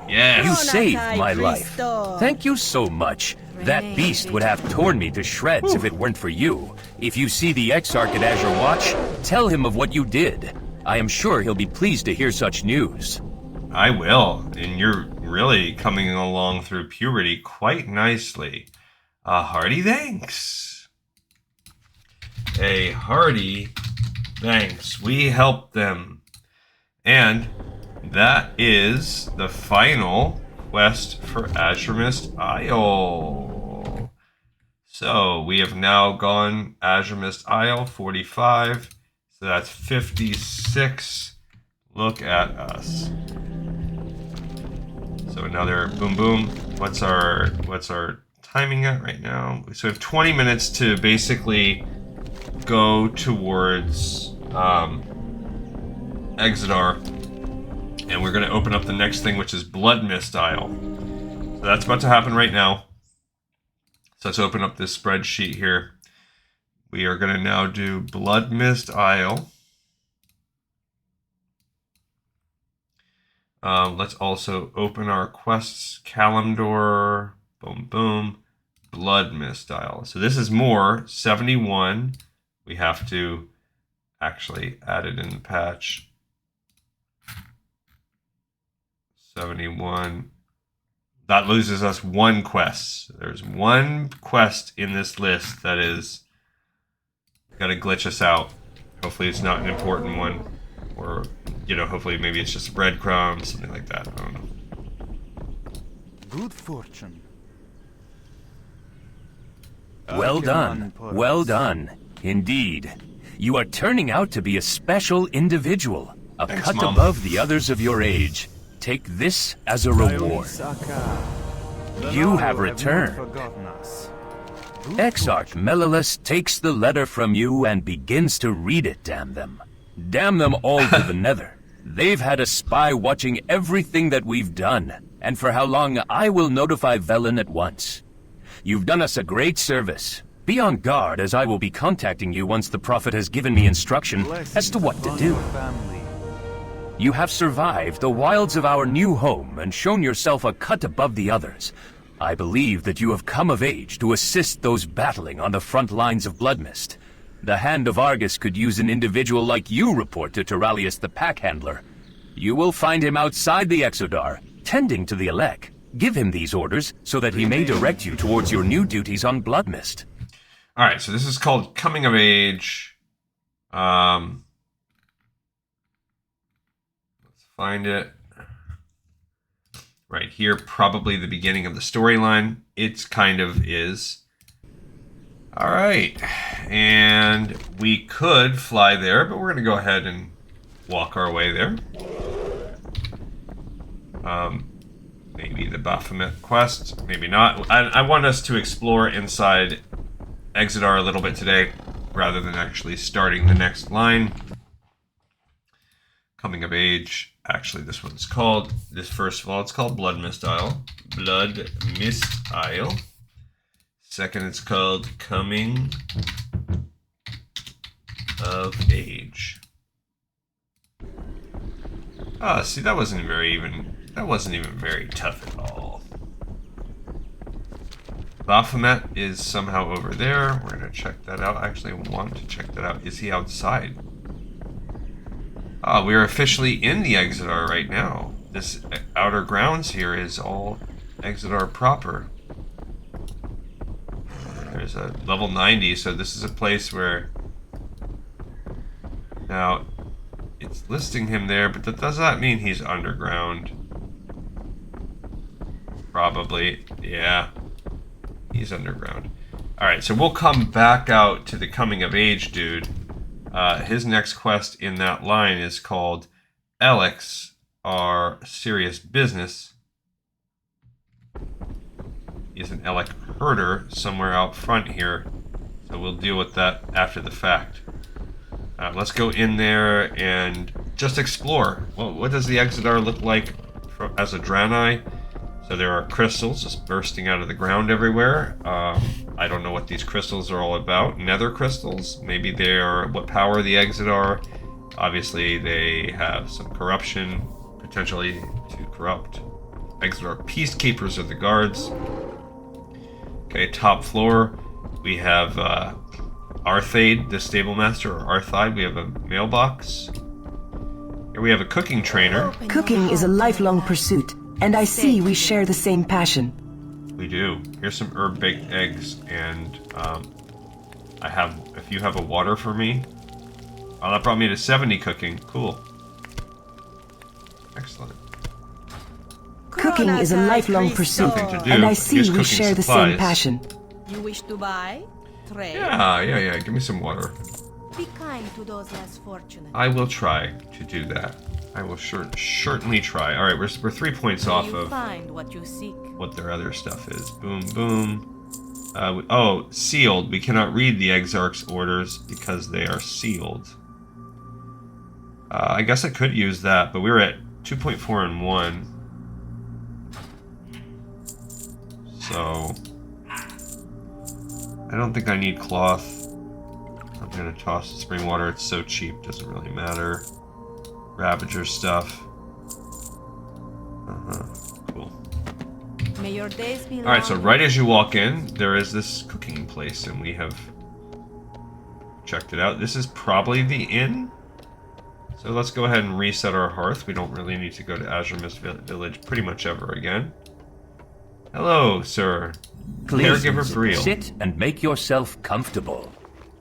Yes. You saved my life. Thank you so much. That beast would have torn me to shreds if it weren't for you. If you see the Exarch at Azure Watch, tell him of what you did. I am sure he'll be pleased to hear such news. I will, and you're really coming along through puberty quite nicely. A hearty thanks. A hearty thanks. We helped them. And that is the final quest for Azuremyst Isle. So we have now gone Azuremyst Isle 45. So that's 56. Look at us. So another boom boom. What's our timing at right now? So we have 20 minutes to basically go towards Exodar, and we're going to open up the next thing, which is Bloodmist Isle. So that's about to happen right now. So let's open up this spreadsheet here. We are going to now do Bloodmist Isle. Let's also open our quests. Kalimdor, boom, boom. Bloodmist Isle. So this is more, 71. We have to actually add it in the patch. 71. That loses us one quest. There's one quest in this list that is got to glitch us out. Hopefully it's not an important one. Or, you know, hopefully maybe it's just a breadcrumb, something like that. I don't know. Good fortune. Well done. Well done. Indeed. You are turning out to be a special individual. A Thanks, cut Mom. above the others of your age. Take this as a reward. You have returned. Exarch Melilus takes the letter from you and begins to read it, damn them. Damn them all to the nether. They've had a spy watching everything that we've done, and for how long I will notify Velen at once. You've done us a great service. Be on guard, as I will be contacting you once the Prophet has given me instruction as to what to do. You have survived the wilds of our new home and shown yourself a cut above the others. I believe that you have come of age to assist those battling on the front lines of Bloodmist. The Hand of Argus could use an individual like you, report to Terralius the Pack Handler. You will find him outside the Exodar, tending to the Elec. Give him these orders so that he may direct you towards your new duties on Bloodmist. Alright, so this is called Coming of Age. Let's find it. Right here, probably the beginning of the storyline. It kind of is. Alright, and we could fly there, but we're going to go ahead and walk our way there. Maybe the Baphomet quest, maybe not. I want us to explore inside Exodar a little bit today, rather than actually starting the next line. Coming of Age. Actually, this one's called, first of all, it's called Bloodmist Isle. Bloodmist Isle. Second, it's called Coming of Age. Ah, see, that wasn't even very tough at all. Baphomet is somehow over there. We're gonna check that out. I actually want to check that out. Is he outside? Ah, we are officially in the Exodar right now. This outer grounds here is all Exodar proper. There's a level 90, so this is a place where... Now, it's listing him there, but that does not mean he's underground. Probably, yeah. He's underground. Alright, so we'll come back out to the Coming of Age dude. His next quest in that line is called Alex, Our Serious Business. He's an Elec herder somewhere out front here, so we'll deal with that after the fact. Let's go in there and just explore. Well, what does the Exodar look like as a Draenei? So there are crystals just bursting out of the ground everywhere. I don't know what these crystals are all about. Nether crystals? Maybe they are what power the Exodar. Obviously, they have some corruption, potentially to corrupt. Exodar Peacekeepers are the guards. Okay, top floor, we have Arthade, the stable master, or Arthide. We have a mailbox. Here we have a cooking trainer. Cooking is a lifelong pursuit, and I see we share the same passion. We do. Here's some herb-baked eggs, and if you have a water for me. Oh, that brought me to 70 cooking. Cool. Excellent. Cooking is a lifelong pursuit, and I see we share the same passion. You wish to buy? Trade? Yeah. Give me some water. Be kind to those less fortunate. I will try to do that. I will certainly try. All right, we're 3 points off of find what you seek. What their other stuff is. Boom, boom. Sealed. We cannot read the Exarch's orders because they are sealed. I guess I could use that, but we were at 2.4 and 1. So I don't think I need cloth. I'm gonna toss the spring water. It's so cheap, doesn't really matter. Ravager stuff. Cool. May your days be long. Alright, so right as you walk in, there is this cooking place, and we have checked it out. This is probably the inn. So let's go ahead and reset our hearth. We don't really need to go to Azuremyst Village pretty much ever again. Hello, sir. Caregiver Breel. Sit and make yourself comfortable.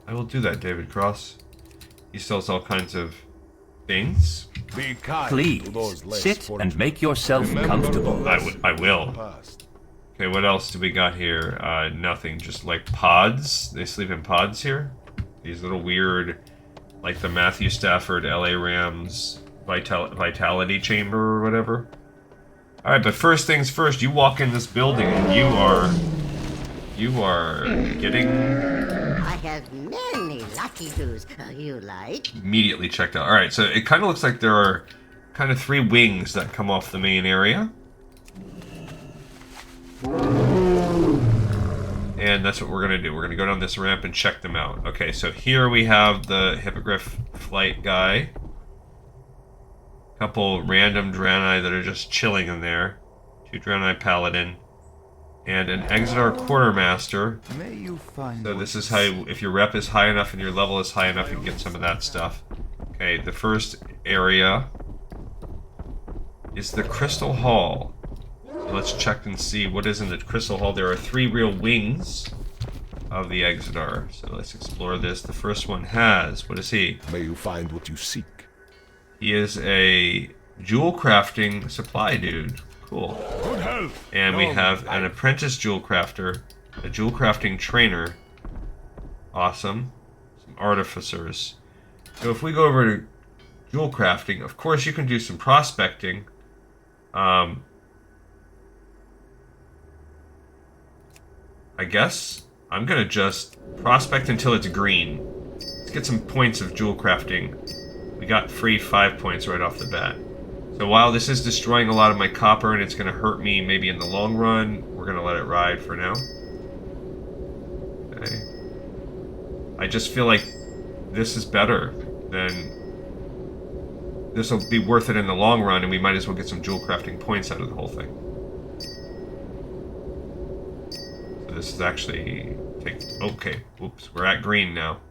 I will do that, David Cross. He sells all kinds of things. Be kind. Please, sit and make yourself comfortable. I will. Okay, what else do we got here? Nothing, just like pods. They sleep in pods here. These little weird, like the Matthew Stafford LA Rams vitality chamber or whatever. Alright, but first things first, you walk in this building and you are getting... I have many lucky doos you like. Immediately checked out. Alright, so it kind of looks like there are kind of 3 wings that come off the main area. And that's what we're going to do. We're going to go down this ramp and check them out. Okay, so here we have the Hippogriff flight guy. Couple random Draenei that are just chilling in there. 2 Draenei Paladin. And an Exeter Quartermaster. May you find so this is how, if your rep is high enough and your level is high enough, you can get some of that stuff. Okay, the first area is the Crystal Hall. So let's check and see what is in the Crystal Hall. There are 3 real wings of the Exeter. So let's explore this. The first one has, what is he? May you find what you seek. He is a jewel crafting supply dude. Cool. Good health. And we have an apprentice jewel crafter, a jewel crafting trainer. Awesome. Some artificers. So if we go over to jewel crafting, of course you can do some prospecting. I guess I'm gonna just prospect until it's green. Let's get some points of jewel crafting. We got free 5 points right off the bat. So while this is destroying a lot of my copper and it's going to hurt me maybe in the long run, we're going to let it ride for now. Okay. I just feel like this is better than... This will be worth it in the long run, and we might as well get some jewel crafting points out of the whole thing. So this is actually... Okay, whoops, we're at green now.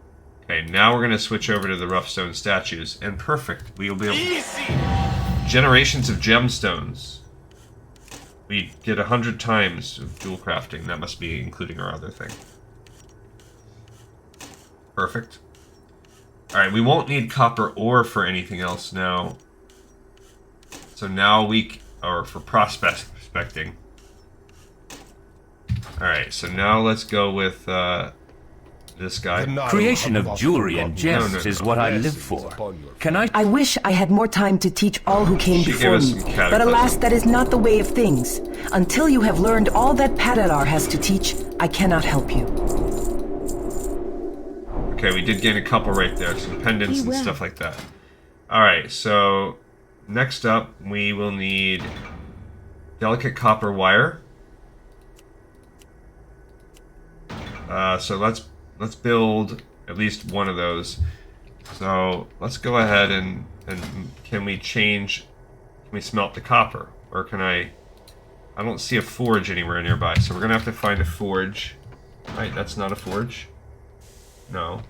Okay, now we're going to switch over to the rough stone statues, and perfect. We will be able to... Generations of gemstones. We get 100 times of jewel crafting. That must be including our other thing. Perfect. Alright, we won't need copper ore for anything else now. So now or for prospecting. Alright, so now let's go with, this guy. Creation of jewelry and gems is what I live for. Can I wish I had more time to teach all who came before me, but alas, that is not the way of things. Until you have learned all that Padalar has to teach, I cannot help you. Okay, we did gain a couple right there, some pendants and stuff like that. Alright, so next up we will need delicate copper wire. So let's build at least one of those. So let's go ahead and can we smelt the copper? Or can I don't see a forge anywhere nearby, so we're gonna have to find a forge. Right, that's not a forge. No.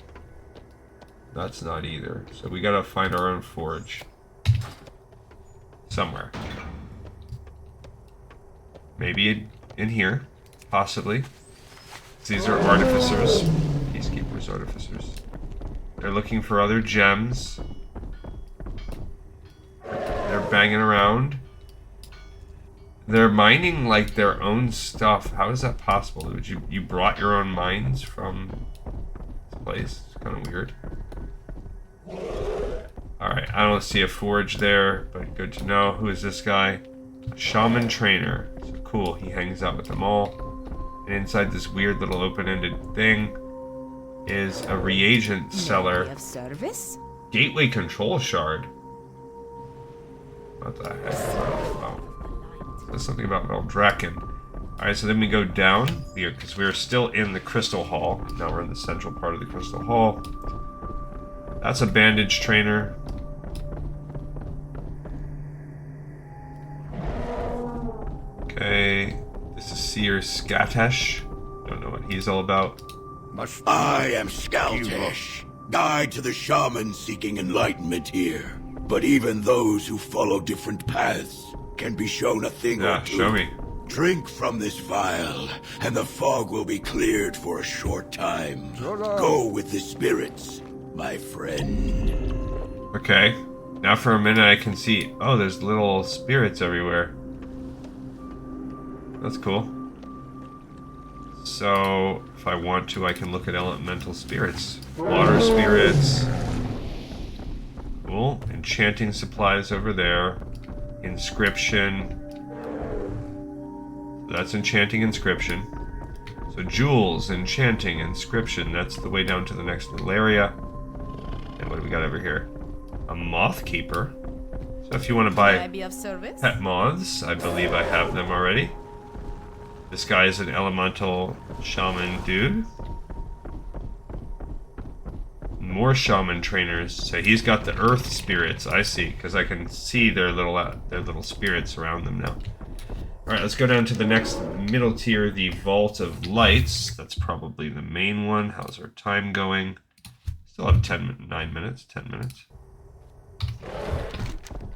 That's not either. So we gotta find our own forge. Somewhere. Maybe in here. Possibly. These are artificers. Peacekeepers, artificers. They're looking for other gems. They're banging around. They're mining like their own stuff. How is that possible? You brought your own mines from this place? It's kind of weird. Alright, I don't see a forge there, but good to know. Who is this guy? A shaman trainer. So cool, he hangs out with them all. And inside this weird little open-ended thing is a reagent seller. Of service? Gateway control shard. What the heck? Oh. There's something about Meldraken. Alright, so then we go down here, because we are still in the Crystal Hall. Now we're in the central part of the Crystal Hall. That's a bandage trainer. Seer Skatesh. Don't know what he's all about. I am Skaltesh, guide to the shamans seeking enlightenment here. But even those who follow different paths can be shown a thing or two. Show me. Drink from this vial, and the fog will be cleared for a short time. Go with the spirits, my friend. Okay. Now for a minute I can see... Oh, there's little spirits everywhere. That's cool. So, if I want to, I can look at elemental spirits. Water spirits. Cool. Enchanting supplies over there. Inscription. That's enchanting inscription. So jewels, enchanting, inscription. That's the way down to the next little area. And what do we got over here? A moth keeper. So if you want to buy pet moths, I believe I have them already. This guy is an elemental shaman dude. More shaman trainers. So he's got the earth spirits. I see, because I can see their little spirits around them now. All right, let's go down to the next middle tier, the Vault of Lights. That's probably the main one. How's our time going? Still have 9 minutes, 10 minutes.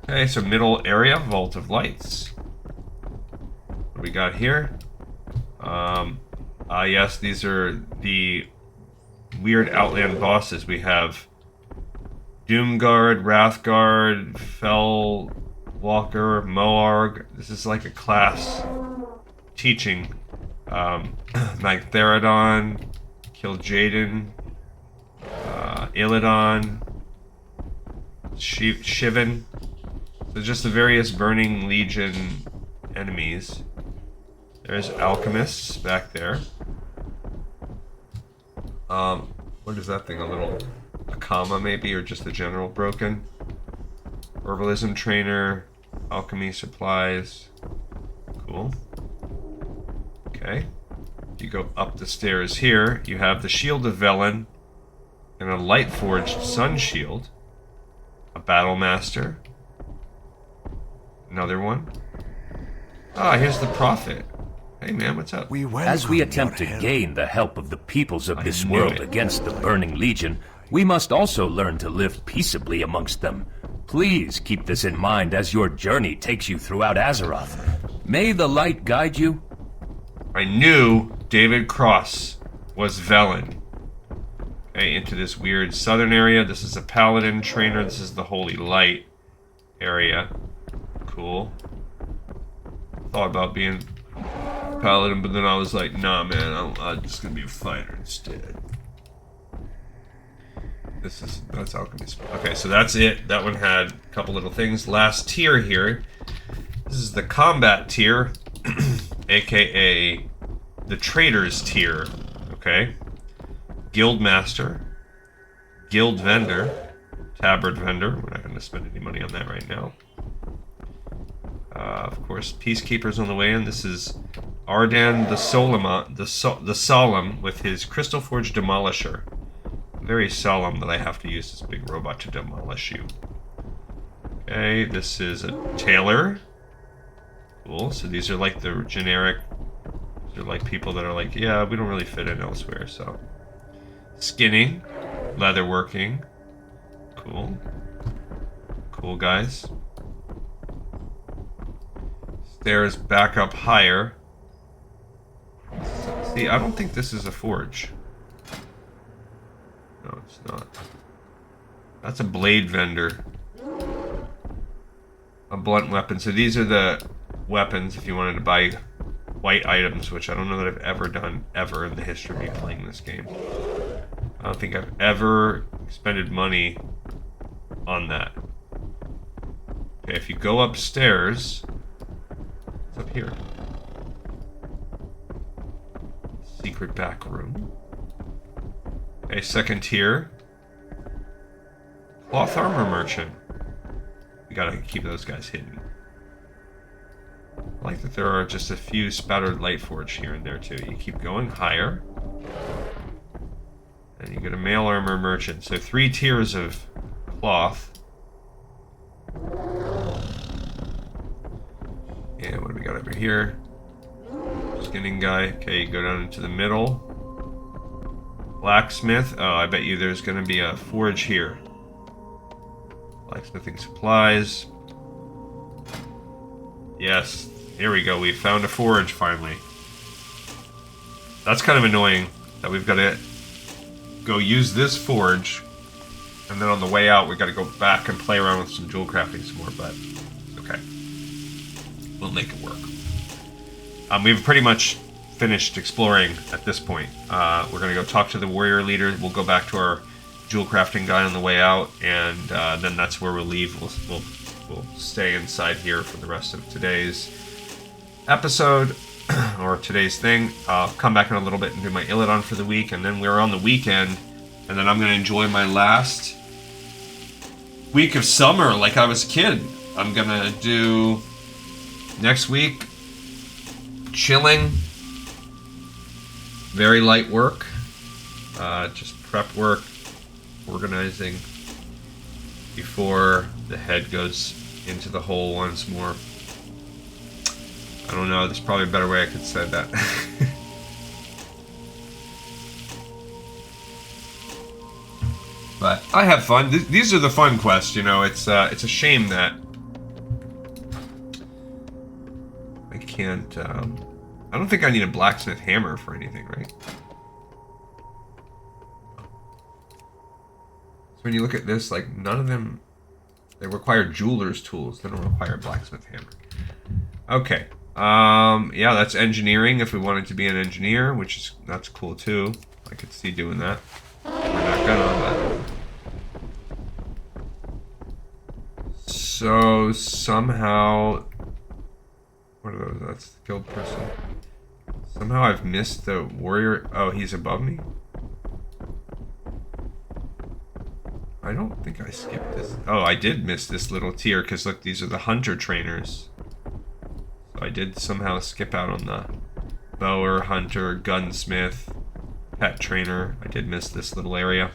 Okay, so middle area, Vault of Lights. What do we got here? Yes, these are the weird Outland bosses. We have Doomguard, Wrathguard, Fellwalker, Moarg. This is like a class teaching. Magtheridon, Kil'jaeden, Illidan, Shivan. So just the various Burning Legion enemies. There's alchemists back there. What is that thing? A comma maybe, or just the general broken? Herbalism trainer, alchemy supplies. Cool. Okay. You go up the stairs here. You have the Shield of Velen and a light forged sun shield. A battle master. Another one. Ah, here's the prophet. Hey man, what's up? As we attempt to gain the help of the peoples of this world against the Burning Legion, we must also learn to live peaceably amongst them. Please keep this in mind as your journey takes you throughout Azeroth. May the light guide you. I knew David Cross was Velen. Okay, into this weird southern area. This is a paladin trainer. This is the Holy Light area. Cool. Thought about being paladin, but then I was like, nah man, I'm just gonna be a fighter instead. That's alchemy. Okay, so that's it. That one had a couple little things. Last tier here. This is the combat tier, aka the traders tier. Okay. Guild master, guild vendor, tabard vendor. We're not going to spend any money on that right now. Of course, peacekeepers on the way in. This is Ardan the Solemn with his Crystal Forge Demolisher. Very solemn that I have to use this big robot to demolish you. Okay, this is a tailor. Cool. So these are like the generic. They're like people that are like, yeah, we don't really fit in elsewhere. So skinning, leatherworking. Cool. Cool guys. Stairs back up higher. See, I don't think this is a forge. No, it's not. That's a blade vendor. A blunt weapon. So these are the weapons if you wanted to buy white items, which I don't know that I've ever done ever in the history of me playing this game. I don't think I've ever expended money on that. Okay, if you go upstairs, it's up here. Secret back room. Okay, second tier. Cloth armor merchant. We gotta keep those guys hidden. I like that there are just a few spattered light forge here and there too. You keep going higher. And you get a mail armor merchant. So 3 tiers of cloth. And what do we got over here? Skinning guy. Okay, go down into the middle. Blacksmith. Oh, I bet you there's going to be a forge here. Blacksmithing supplies. Yes, here we go. We found a forge finally. That's kind of annoying that we've got to go use this forge, and then on the way out we got to go back and play around with some jewel crafting some more, but okay. We'll make it work. We've pretty much finished exploring at this point. We're going to go talk to the warrior leader. We'll go back to our jewel crafting guy on the way out, and then that's where we'll leave. We'll stay inside here for the rest of today's episode, or today's thing. I'll come back in a little bit and do my Illidan for the week, and then we're on the weekend, and then I'm going to enjoy my last week of summer like I was a kid. I'm going to do next week chilling, very light work, just prep work, organizing before the head goes into the hole once more. I don't know, there's probably a better way I could say that. But I have fun. These are the fun quests, you know. It's a shame that I can't. I don't think I need a blacksmith hammer for anything, right? So when you look at this, like, none of them, they require jeweler's tools. They don't require a blacksmith hammer. Okay. Yeah, that's engineering if we wanted to be an engineer, that's cool too. I could see doing that. We're not gonna, but... So, somehow... What are those? That's the skilled person. Somehow I've missed the warrior... Oh, he's above me? I don't think I skipped this. Oh, I did miss this little tier, because look, these are the hunter trainers. So I did somehow skip out on the bower, hunter, gunsmith, pet trainer. I did miss this little area.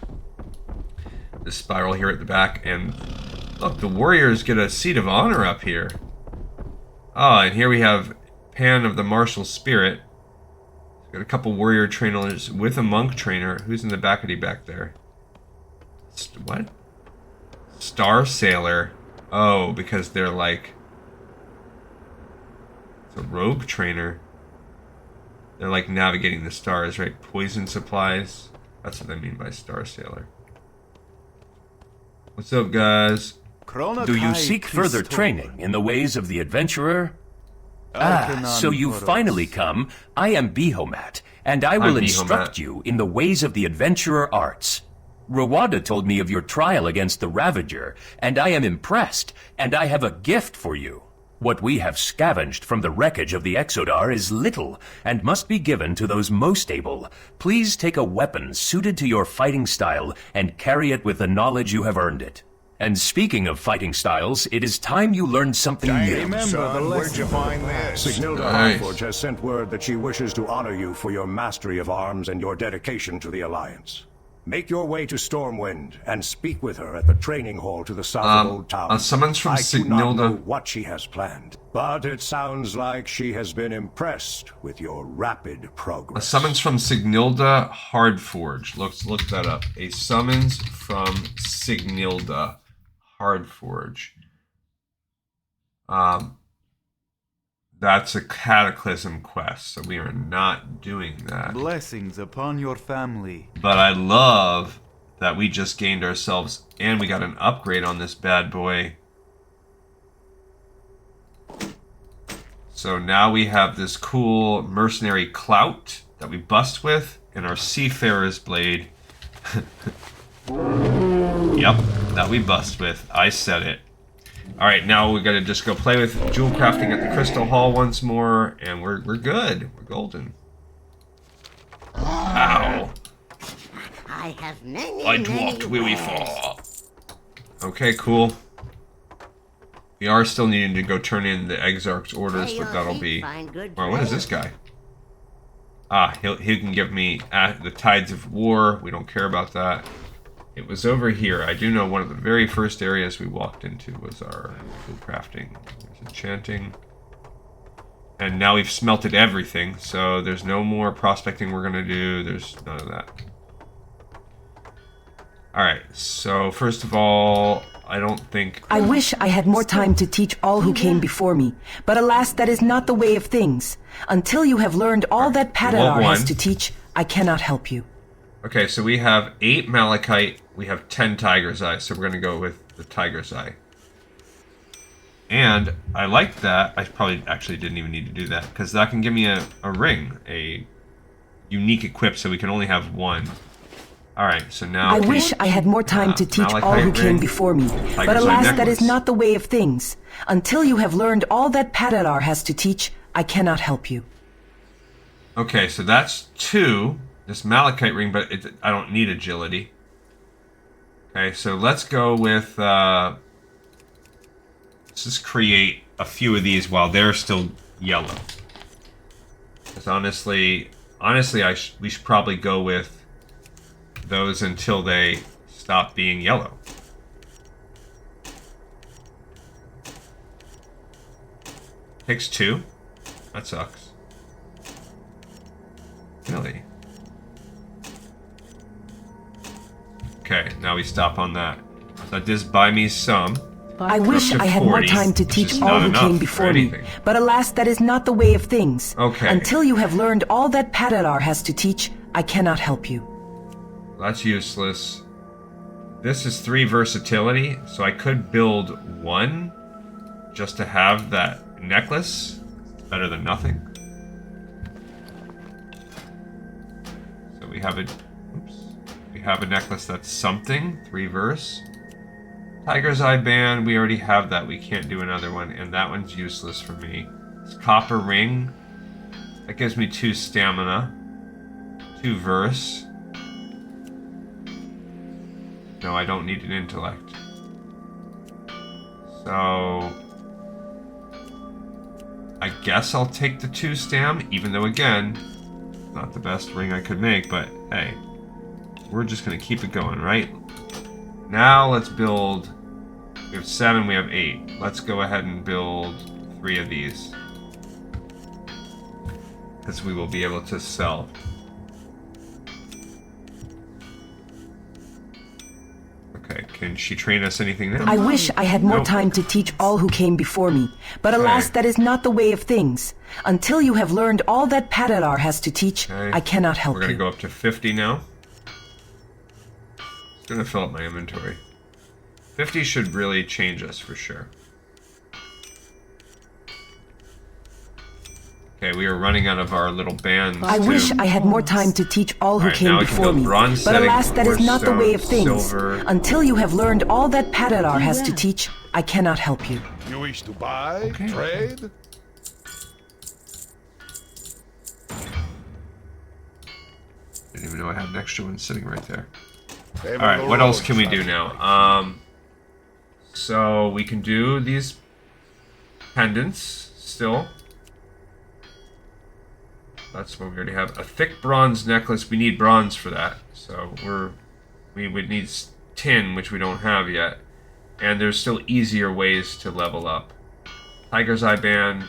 This spiral here at the back, and look, the warriors get a seat of honor up here. Ah, and here we have Pan of the Martial Spirit. Got a couple warrior trainers with a monk trainer. Who's in the backity back there? What? Star Sailor. Oh, because they're like... It's a rogue trainer. They're like navigating the stars, right? Poison supplies. That's what I mean by Star Sailor. What's up, guys? Do you seek further training in the ways of the adventurer? So you've finally come. I am Behomat, and I will instruct you in the ways of the adventurer arts. Rawada told me of your trial against the Ravager, and I am impressed, and I have a gift for you. What we have scavenged from the wreckage of the Exodar is little, and must be given to those most able. Please take a weapon suited to your fighting style, and carry it with the knowledge you have earned it. And speaking of fighting styles, it is time you learned something new. Remember, where'd you find this? Signilda Hardforge has sent word that she wishes to honor you for your mastery of arms and your dedication to the Alliance. Make your way to Stormwind and speak with her at the training hall to the south of Old Town. Someone's from Signilda. I do not know what she has planned, but it sounds like she has been impressed with your rapid progress. A summons from Signilda Hardforge. Let's look that up. A summons from Signilda Hardforge. That's a Cataclysm quest, so we are not doing that. Blessings upon your family. But I love that we just gained ourselves, and we got an upgrade on this bad boy. So now we have this cool mercenary clout that we bust with, and our Seafarer's Blade. Yep, that we bust with. I said it. Alright, now we're gonna just go play with jewel crafting at the Crystal Hall once more, and we're good. We're golden. Ow. I have many, I dropped where we fall. Okay, cool. We are still needing to go turn in the Exarch's orders, but that'll be... Well, what is this guy? Ah, he can give me the Tides of War. We don't care about that. It was over here. I do know one of the very first areas we walked into was our jewel crafting. There's enchanting. And now we've smelted everything, so there's no more prospecting we're gonna do. There's none of that. Alright, so first of all, I don't think... I wish I had more time to teach all who came before me, but alas, that is not the way of things. Until you have learned all that Padadar has to teach, I cannot help you. Okay, so we have 8 Malachite, we have 10 Tiger's Eye, so we're gonna go with the Tiger's Eye. And I like that. I probably actually didn't even need to do that, because that can give me a ring, a unique equip, so we can only have one. Alright, so now... I wish I had more time to teach all who came before me, but alas, that is not the way of things. Until you have learned all that Padadar has to teach, I cannot help you. Okay, so that's 2, this Malachite ring, but I don't need agility. Okay, so let's go with... let's just create a few of these while they're still yellow. Because honestly, we should probably go with those until they stop being yellow. Takes 2. That sucks. Really? Okay, now we stop on that. So that does buy me some. I wish I had more time to teach all who came before me, but alas, that is not the way of things. Okay. Until you have learned all that Padadar has to teach, I cannot help you. That's useless. This is 3 versatility, so I could build 1 just to have that necklace. Better than nothing. So we have a necklace that's something. 3 verse. Tiger's Eye Band, we already have that. We can't do another one, and that one's useless for me. This Copper Ring, that gives me 2 stamina, 2 verse. No, I don't need an intellect. So... I guess I'll take the 2 stam, even though, again, not the best ring I could make, but hey, we're just going to keep it going, right? Now let's build... We have 7, we have 8. Let's go ahead and build 3 of these. Because we will be able to sell. Okay, can she train us anything now? I wish I had more time to teach all who came before me, but alas, that is not the way of things. Until you have learned all that Padadar has to teach, I cannot help you. We're going to go up to 50 now. It's going to fill up my inventory. 50 should really change us for sure. Okay, we are running out of our little bands. I wish I had more time to teach all who came before me, but alas, that is not the way of things. Silver. Until you have learned all that Padadar has to teach, I cannot help you. You wish to buy, trade? Didn't even know I had an extra one sitting right there. Alright, what else can we do now? So we can do these pendants still. That's what we already have. A thick bronze necklace. We need bronze for that. So we would need tin, which we don't have yet. And there's still easier ways to level up. Tiger's Eye Band.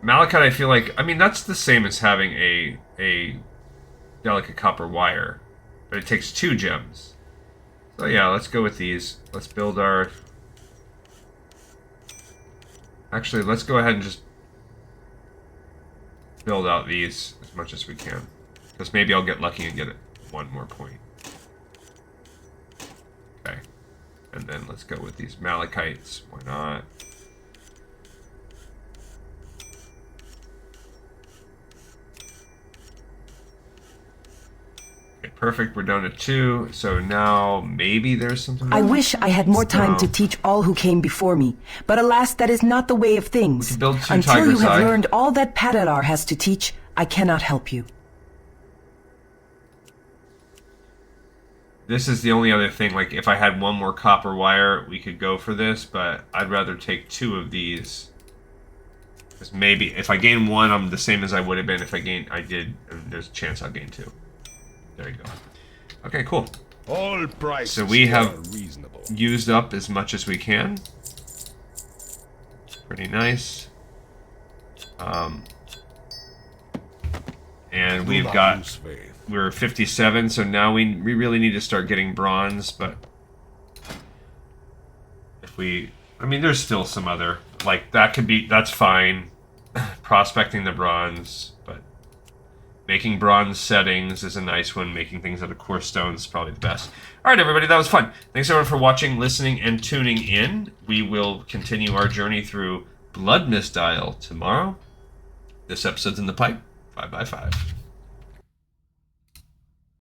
Malachite, I feel like, I mean, that's the same as having a delicate copper wire. But it takes 2 gems. So yeah, let's go with these. Let's build our... Actually, let's go ahead and just build out these as much as we can. Because maybe I'll get lucky and get 1 more point. Okay. And then let's go with these Malachites. Why not? Okay, perfect. We're down to 2. So now maybe there's something... I wish I had more time to teach all who came before me, but alas, that is not the way of things. Build 2 Until you Tiger's have Eye. learned all that Padadar has to teach, I cannot help you. This is the only other thing, like if I had 1 more copper wire, we could go for this, but I'd rather take 2 of these. Because maybe, if I gain 1, I'm the same as I would have been if there's a chance I'll gain 2. There you go. Okay, cool. All prices So we have reasonable. used up as much as we can. Pretty nice. And we've got, we're 57, so now we really need to start getting bronze, but if we, I mean, there's still some other, like, that could be, that's fine, prospecting the bronze, but making bronze settings is a nice one. Making things out of core stones is probably the best. All right, everybody, that was fun. Thanks, everyone, for watching, listening, and tuning in. We will continue our journey through Bloodmist Isle tomorrow. This episode's in the pipe. 5x5.